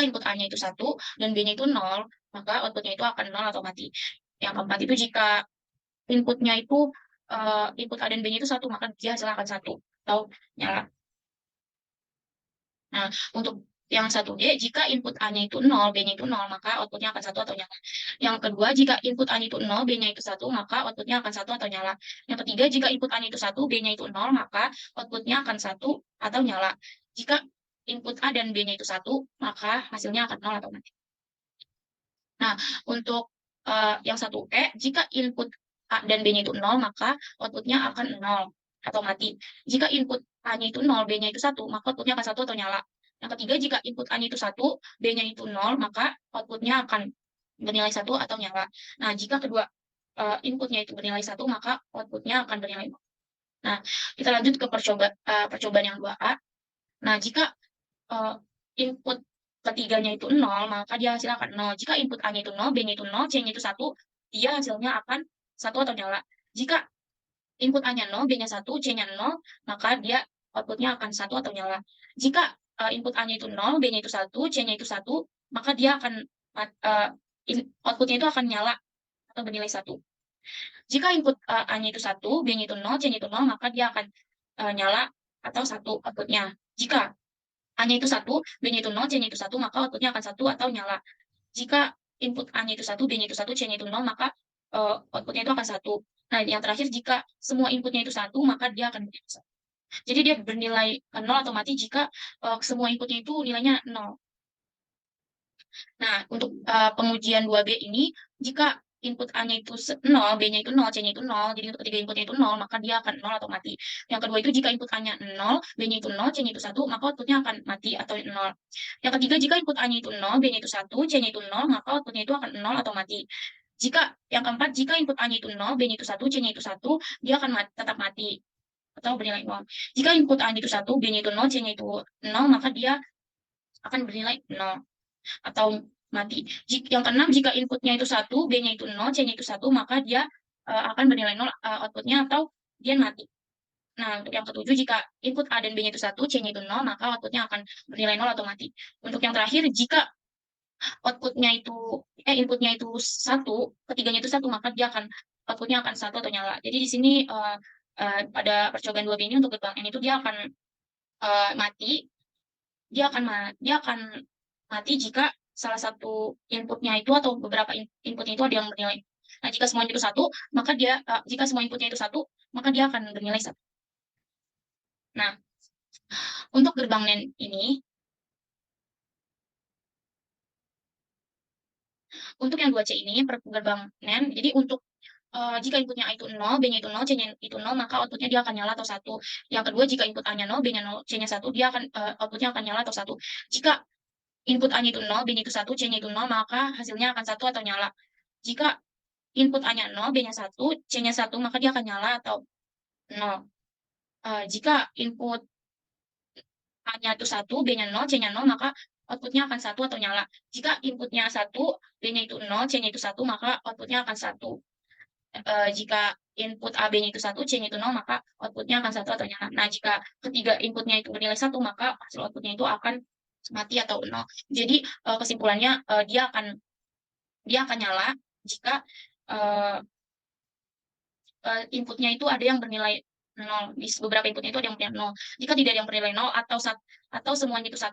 input A-nya itu 1 dan B-nya itu 0, maka outputnya itu akan 0 atau mati. Yang keempat itu jika inputnya itu input A dan B-nya itu 1, maka dia hasilnya akan 1 atau nyala. Nah, untuk yang 1D, jika input A-nya itu 0, B-nya itu 0, maka outputnya akan 1 atau nyala. Yang kedua, jika input A-nya itu 0, B-nya itu 1, maka outputnya akan 1 atau nyala. Yang ketiga, jika input A-nya itu 1, B-nya itu 0, maka outputnya akan 1 atau nyala. Jika input A dan B-nya itu 1, maka hasilnya akan 0 atau mati. Nah, untuk yang 1E, jika input A dan B-nya itu 0, maka outputnya akan 0 atau mati. Jika input A-nya itu 0, B-nya itu 1, maka outputnya akan 1 atau nyala. Yang ketiga, jika input A-nya itu 1, B-nya itu 0, maka outputnya akan bernilai 1 atau nyala. Nah, jika kedua inputnya itu bernilai 1, maka outputnya akan bernilai 0. Nah, kita lanjut ke percobaan yang 2A. Nah, jika input ketiganya itu 0, maka dia hasilnya akan 0. Jika input A-nya itu 0, B-nya itu 0, C-nya itu 1, dia hasilnya akan 1 atau nyala. Jika input A-nya 0, B-nya 1, C-nya 0, maka dia outputnya akan 1 atau nyala. Jika input A-nya itu 0, B-nya itu 1, C-nya itu 1, maka dia akan outputnya itu akan nyala atau bernilai 1. Jika input A-nya itu 1, B-nya itu 0, C-nya itu 0, maka dia akan nyala atau 1 outputnya. Jika A-nya itu 1, B-nya itu 0, C-nya itu 1, maka outputnya akan 1 atau nyala. Jika input A-nya itu 1, B-nya itu 1, C-nya itu 0, maka outputnya itu akan 1. Nah, yang terakhir, jika semua inputnya itu 1, maka dia akan bernilai 1. Jadi dia bernilai 0 atau mati jika semua inputnya itu nilainya 0. Nah, untuk pengujian 2B ini, jika input A-nya itu 0, B-nya itu 0, C-nya itu 0, jadi untuk ketiga inputnya itu 0, maka dia akan 0 atau mati. Yang kedua itu jika input A-nya 0, B-nya itu 0, C-nya itu 1, maka outputnya akan mati atau 0. Yang ketiga, jika input A-nya itu 0, B-nya itu 1, C-nya itu 0, maka outputnya itu akan 0 atau mati. Yang keempat, jika input A-nya itu 0, B-nya itu 1, C-nya itu 1, dia akan tetap mati atau bernilai 0. Jika input A-nya itu 1, B-nya itu 0, C-nya itu 0, maka dia akan bernilai 0 atau mati. Yang keenam, jika inputnya itu 1, B-nya itu 0, C-nya itu 1, maka dia akan bernilai 0 outputnya atau dia mati. Nah, untuk yang ketujuh, jika input A dan B-nya itu 1, C-nya itu 0, maka outputnya akan bernilai 0 atau mati. Untuk yang terakhir, jika outputnya itu, inputnya itu 1, ketiganya itu 1, maka dia akan, outputnya akan 1 atau nyala. Jadi di sini pada percobaan 2B ini untuk gerbang N itu dia akan mati, dia akan mati jika salah satu inputnya itu atau beberapa inputnya itu ada yang bernilai. Nah, jika semuanya itu 1, maka jika semua inputnya itu 1, maka dia akan bernilai 1. Nah, untuk gerbang NAND ini, untuk yang 2C ini, per gerbang NAND, jadi untuk jika inputnya A itu 0, B-nya itu 0, C-nya itu 0, maka outputnya dia akan nyala atau 1. Yang kedua, jika input A-nya 0, B-nya 0, C-nya 1, dia akan outputnya akan nyala atau 1. Jika input A-nya itu 0, B-nya itu 1, C-nya itu 0, maka hasilnya akan 1 atau nyala. Jika input A-nya 0, B-nya 1, C-nya 1, maka dia akan nyala atau 0. Jika input A-nya itu 1, B-nya 0, C-nya 0, maka outputnya akan 1 atau nyala. Jika inputnya 1, B-nya itu 0, C-nya itu 1, maka outputnya akan 1. Jika input A, B-nya itu 1, C-nya itu 0, maka outputnya akan 1 atau nyala. Nah, jika ketiga inputnya itu bernilai 1, maka hasil outputnya itu akan mati atau 0. Jadi, kesimpulannya dia akan nyala jika uh, inputnya itu ada yang bernilai 0. Di beberapa inputnya itu ada yang bernilai 0. Jika tidak ada yang bernilai 0 atau semuanya itu 1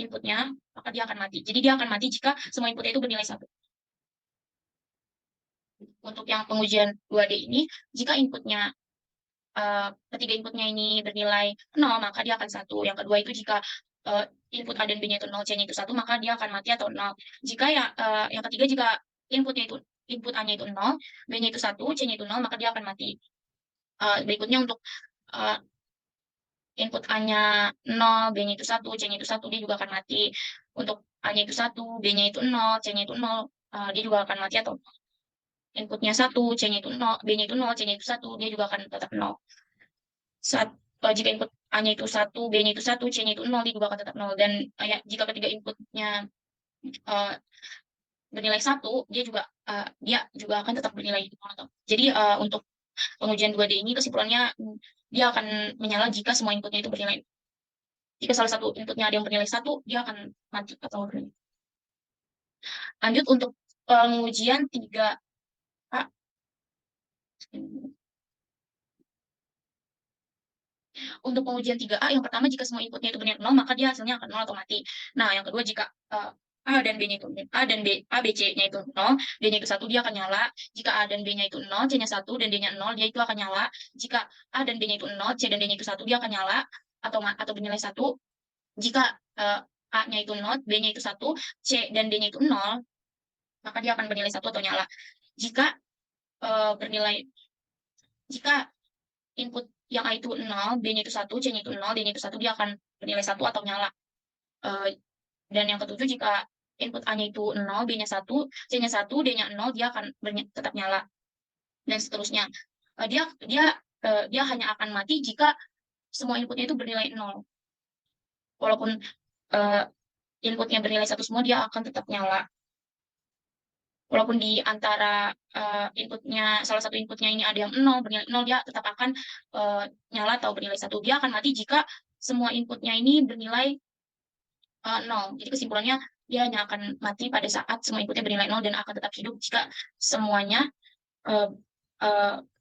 inputnya, maka dia akan mati. Jadi dia akan mati jika semua inputnya itu bernilai 1. Untuk yang pengujian 2D ini, jika ketiga inputnya ini bernilai 0, maka dia akan 1. Yang kedua itu jika input A dan B-nya itu 0, C-nya itu 1, maka dia akan mati atau 0. Jika yang ketiga, jika input A-nya itu 0, B-nya itu 1, C-nya itu 0, maka dia akan mati. Berikutnya untuk input A-nya 0, B-nya itu 1, C-nya itu 1, dia juga akan mati. Untuk A-nya itu 1, B-nya itu 0, C-nya itu 0, dia juga akan mati atau inputnya 1, C-nya itu 0, B-nya itu 0, C-nya itu 1, dia juga akan tetap 0. Jika input A-nya itu 1, B-nya itu 1, C-nya itu 0, dia juga akan tetap 0. Dan jika ketiga inputnya uh, bernilai 1, dia juga akan tetap bernilai 0. Jadi untuk pengujian 2D ini kesimpulannya dia akan menyala jika semua inputnya itu bernilai. Jika salah satu inputnya ada yang bernilai 1, dia akan mati atau bernilai. Lanjut untuk pengujian 3A. Untuk pengujian 3A, yang pertama jika semua inputnya itu bernilai 0, maka dia hasilnya akan 0 atau mati. Nah, yang kedua jika A dan B-nya itu A, B, C-nya itu 0, D-nya itu 1, dia akan nyala. Jika A dan B-nya itu 0, C-nya 1, dan D-nya 0, dia itu akan nyala. Jika A dan B-nya itu 0, C dan D-nya itu 1, dia akan nyala atau bernilai 1. Jika A-nya itu 0, B-nya itu 1, C dan D-nya itu 0, maka dia akan bernilai 1 atau nyala. Jika jika input yang A itu 0, B-nya itu 1, C-nya itu 0, D-nya itu 1, dia akan bernilai 1 atau nyala. Dan yang ketujuh, jika input A-nya itu 0, B-nya 1, C-nya 1, D-nya 0, dia akan tetap nyala. Dan seterusnya. Dia hanya akan mati jika semua inputnya itu bernilai 0. Walaupun inputnya bernilai 1 semua, dia akan tetap nyala. Walaupun di antara salah satu inputnya ini ada yang 0, bernilai 0, dia tetap akan nyala atau bernilai 1. Dia akan mati jika semua inputnya ini bernilai 0. Jadi kesimpulannya, dia hanya akan mati pada saat semua inputnya bernilai 0 dan akan tetap hidup jika semuanya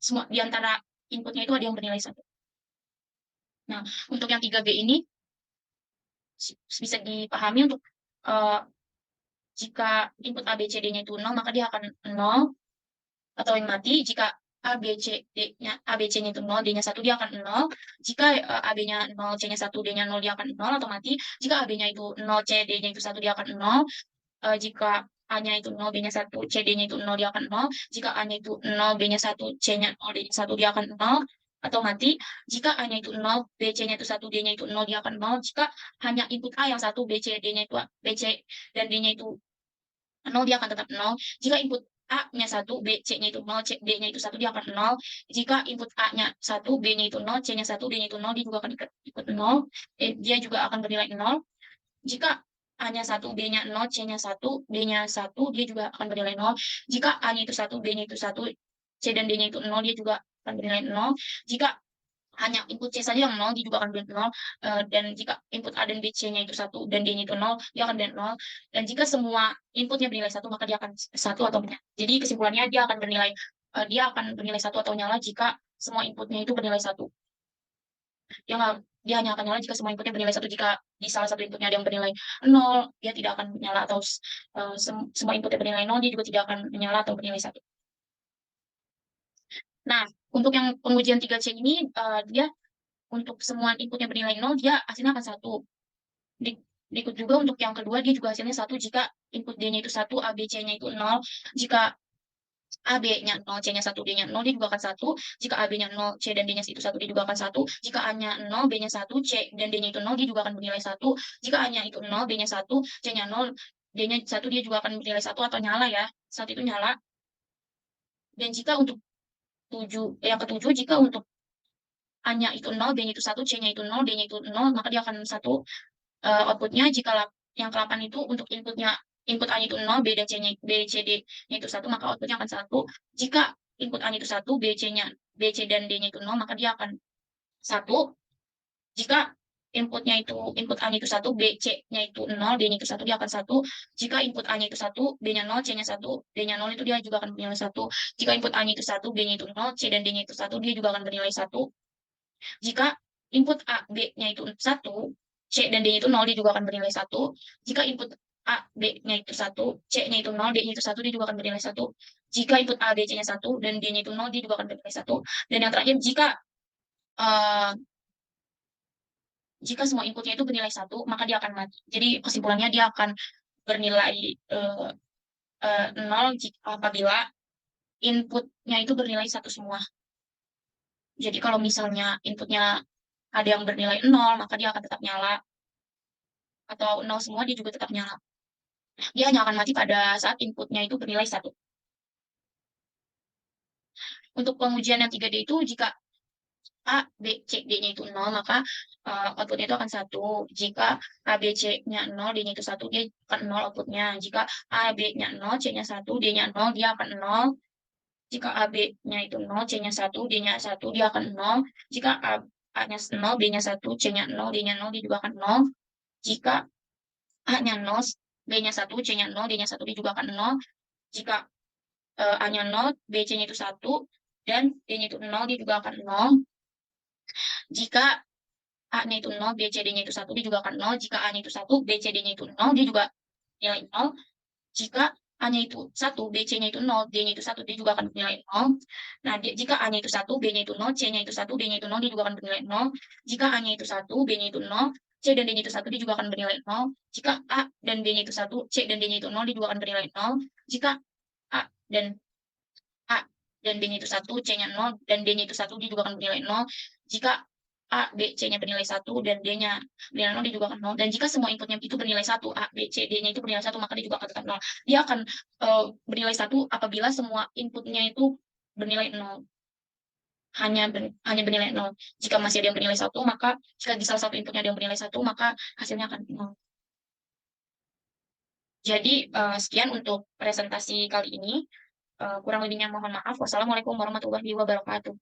semua di antara inputnya itu ada yang bernilai 1. Nah, untuk yang 3B ini bisa dipahami untuk jika input A, B, C, D-nya itu 0, maka dia akan 0 atau yang mati. Jika A, B, C-nya itu 0, D-nya 1, dia akan 0. Jika A, B-nya 0, C-nya 1, D-nya 0, dia akan 0 atau mati. Jika A, B-nya itu 0, C, D-nya itu 1, dia akan 0. Jika A-nya itu 0, B-nya 1, C, D-nya itu 0, dia akan 0. Jika A-nya itu 0, B-nya 1, C-nya 0, D-nya 1, dia akan 0 atau mati. Jika A-nya itu 0, B, C-nya itu 1, D-nya itu 0, dia akan 0. Jika hanya input A yang 1, B, C, D-nya itu B, C, dan D-nya itu 0, dia akan tetap 0. Jika input A-nya 1, B, C-nya itu 0, D-nya itu 1, dia akan 0. Jika input A-nya 1, B-nya itu 0, C-nya 1, D-nya itu 0, dia juga akan ikut 0. Dia juga akan bernilai 0. Jika A-nya 1, B-nya 0, C-nya 1, D-nya 1, dia juga akan bernilai 0. Jika A-nya itu 1, B-nya itu 1, C dan D-nya itu 0, dia juga akan bernilai 0. Jika hanya input C saja yang 0, dia juga akan bernilai 0. Dan jika input A dan B, C-nya itu 1, dan D-nya itu 0, dia akan bernilai 0. Dan jika semua inputnya bernilai 1, maka dia akan 1 atau menyala. Jadi kesimpulannya dia akan bernilai 1 atau nyala jika semua inputnya itu bernilai 1. Dia hanya akan nyala jika semua inputnya bernilai 1. Jika di salah satu inputnya ada yang bernilai 0, dia tidak akan menyala, atau semua inputnya bernilai 0, dia juga tidak akan menyala atau bernilai 1. Nah, untuk yang pengujian 3C ini, dia untuk semua inputnya bernilai 0, dia hasilnya akan 1. Berikut juga untuk yang kedua, dia juga hasilnya 1 jika input D-nya itu 1, A, B, C-nya itu 0. Jika A, B-nya 0, C-nya 1, D-nya 0, dia juga akan 1. Jika A, B-nya 0, C dan D-nya itu 1, dia juga akan 1. Jika A-nya 0, B-nya 1, C dan D-nya itu 0, dia juga akan bernilai 1. Jika A-nya itu 0, B-nya 1, C-nya 0, D-nya 1, dia juga akan bernilai 1 atau nyala ya. Saat itu nyala. Dan jika untuk yang ketujuh, jika untuk A-nya itu 0, B-nya itu 1, C-nya itu 0, D-nya itu 0, maka dia akan 1 outputnya. Jika yang ke-8 itu untuk input A-nya itu 0, B dan C-nya B, C, D-nya itu 1, maka outputnya akan 1. Jika input A-nya itu 1, B, C dan D-nya itu 0, maka dia akan 1. Jika input A-nya itu 1, B, C-nya itu 0, D-nya itu 1, dia akan 1. Jika input A-nya itu 1, B-nya 0, C-nya 1, D-nya 0, itu dia juga akan bernilai 1. Jika input A-nya itu 1, B-nya itu 0, C dan D-nya itu 1, dia juga akan bernilai 1. Jika input A, B-nya itu 1, C dan D-nya itu 0, dia juga akan bernilai 1. Jika input A, B-nya itu 1, C-nya itu 0, D-nya itu 1, dia juga akan bernilai 1. Jika input A, B, C-nya 1, dan D-nya itu 0, dia juga akan bernilai 1. Dan yang terakhir, uh, jika semua inputnya itu bernilai 1, maka dia akan mati. Jadi kesimpulannya dia akan bernilai 0 apabila inputnya itu bernilai 1 semua. Jadi kalau misalnya inputnya ada yang bernilai 0, maka dia akan tetap nyala. Atau 0 semua, dia juga tetap nyala. Dia hanya akan mati pada saat inputnya itu bernilai 1. Untuk pengujian yang 3D itu, jika A, B, C, D-nya itu 0, maka outputnya itu akan 1. Jika A, B, C-nya 0, D-nya itu 1, dia akan 0 outputnya. Jika A, B-nya 0, C-nya 1, D-nya 0, dia akan 0. Jika A, B-nya itu 0, C-nya 1, D-nya 1, dia akan 0. Jika A-nya 0, B-nya 1, C-nya 0, D-nya 0, dia juga akan 0. Jika A-nya 0, B-nya 1, C-nya 0, D-nya 1, dia juga akan 0. Jika A-nya 0, B, C-nya itu 1, dan D-nya itu 0, dia juga akan 0. Jika A-nya itu 0, B, C, D-nya itu 1, dia juga akan 0. Jika A-nya itu 1, B, C, D-nya itu 0, dia juga nilai 0. Jika A-nya itu 1, B, C-nya itu 0, D-nya itu 1, dia juga akan bernilai 0. Nah, jika A-nya itu 1, B-nya itu 0, C-nya itu 1, D-nya itu 0, dia juga akan bernilai 0. Jika A-nya itu 1, B-nya itu 0, C dan D-nya itu 1, dia juga akan bernilai 0. Jika A dan B-nya itu 1, C dan D-nya itu 0, dia juga akan bernilai 0. Jika A dan A dan B-nya itu 1, C-nya 0, dan D-nya itu 1, dia juga akan bernilai 0. Jika A, B, C-nya bernilai 1, dan D-nya bernilai 0, dia juga akan 0. Dan jika semua inputnya itu bernilai 1, A, B, C, D-nya itu bernilai 1, maka dia juga akan tetap 0. Dia akan bernilai 1 apabila semua inputnya itu bernilai 0. Hanya bernilai 0. Jika masih ada yang bernilai 1, maka jika di salah satu inputnya ada yang bernilai 1, maka hasilnya akan 0. Jadi, sekian untuk presentasi kali ini. Kurang lebihnya mohon maaf. Wassalamualaikum warahmatullahi wabarakatuh.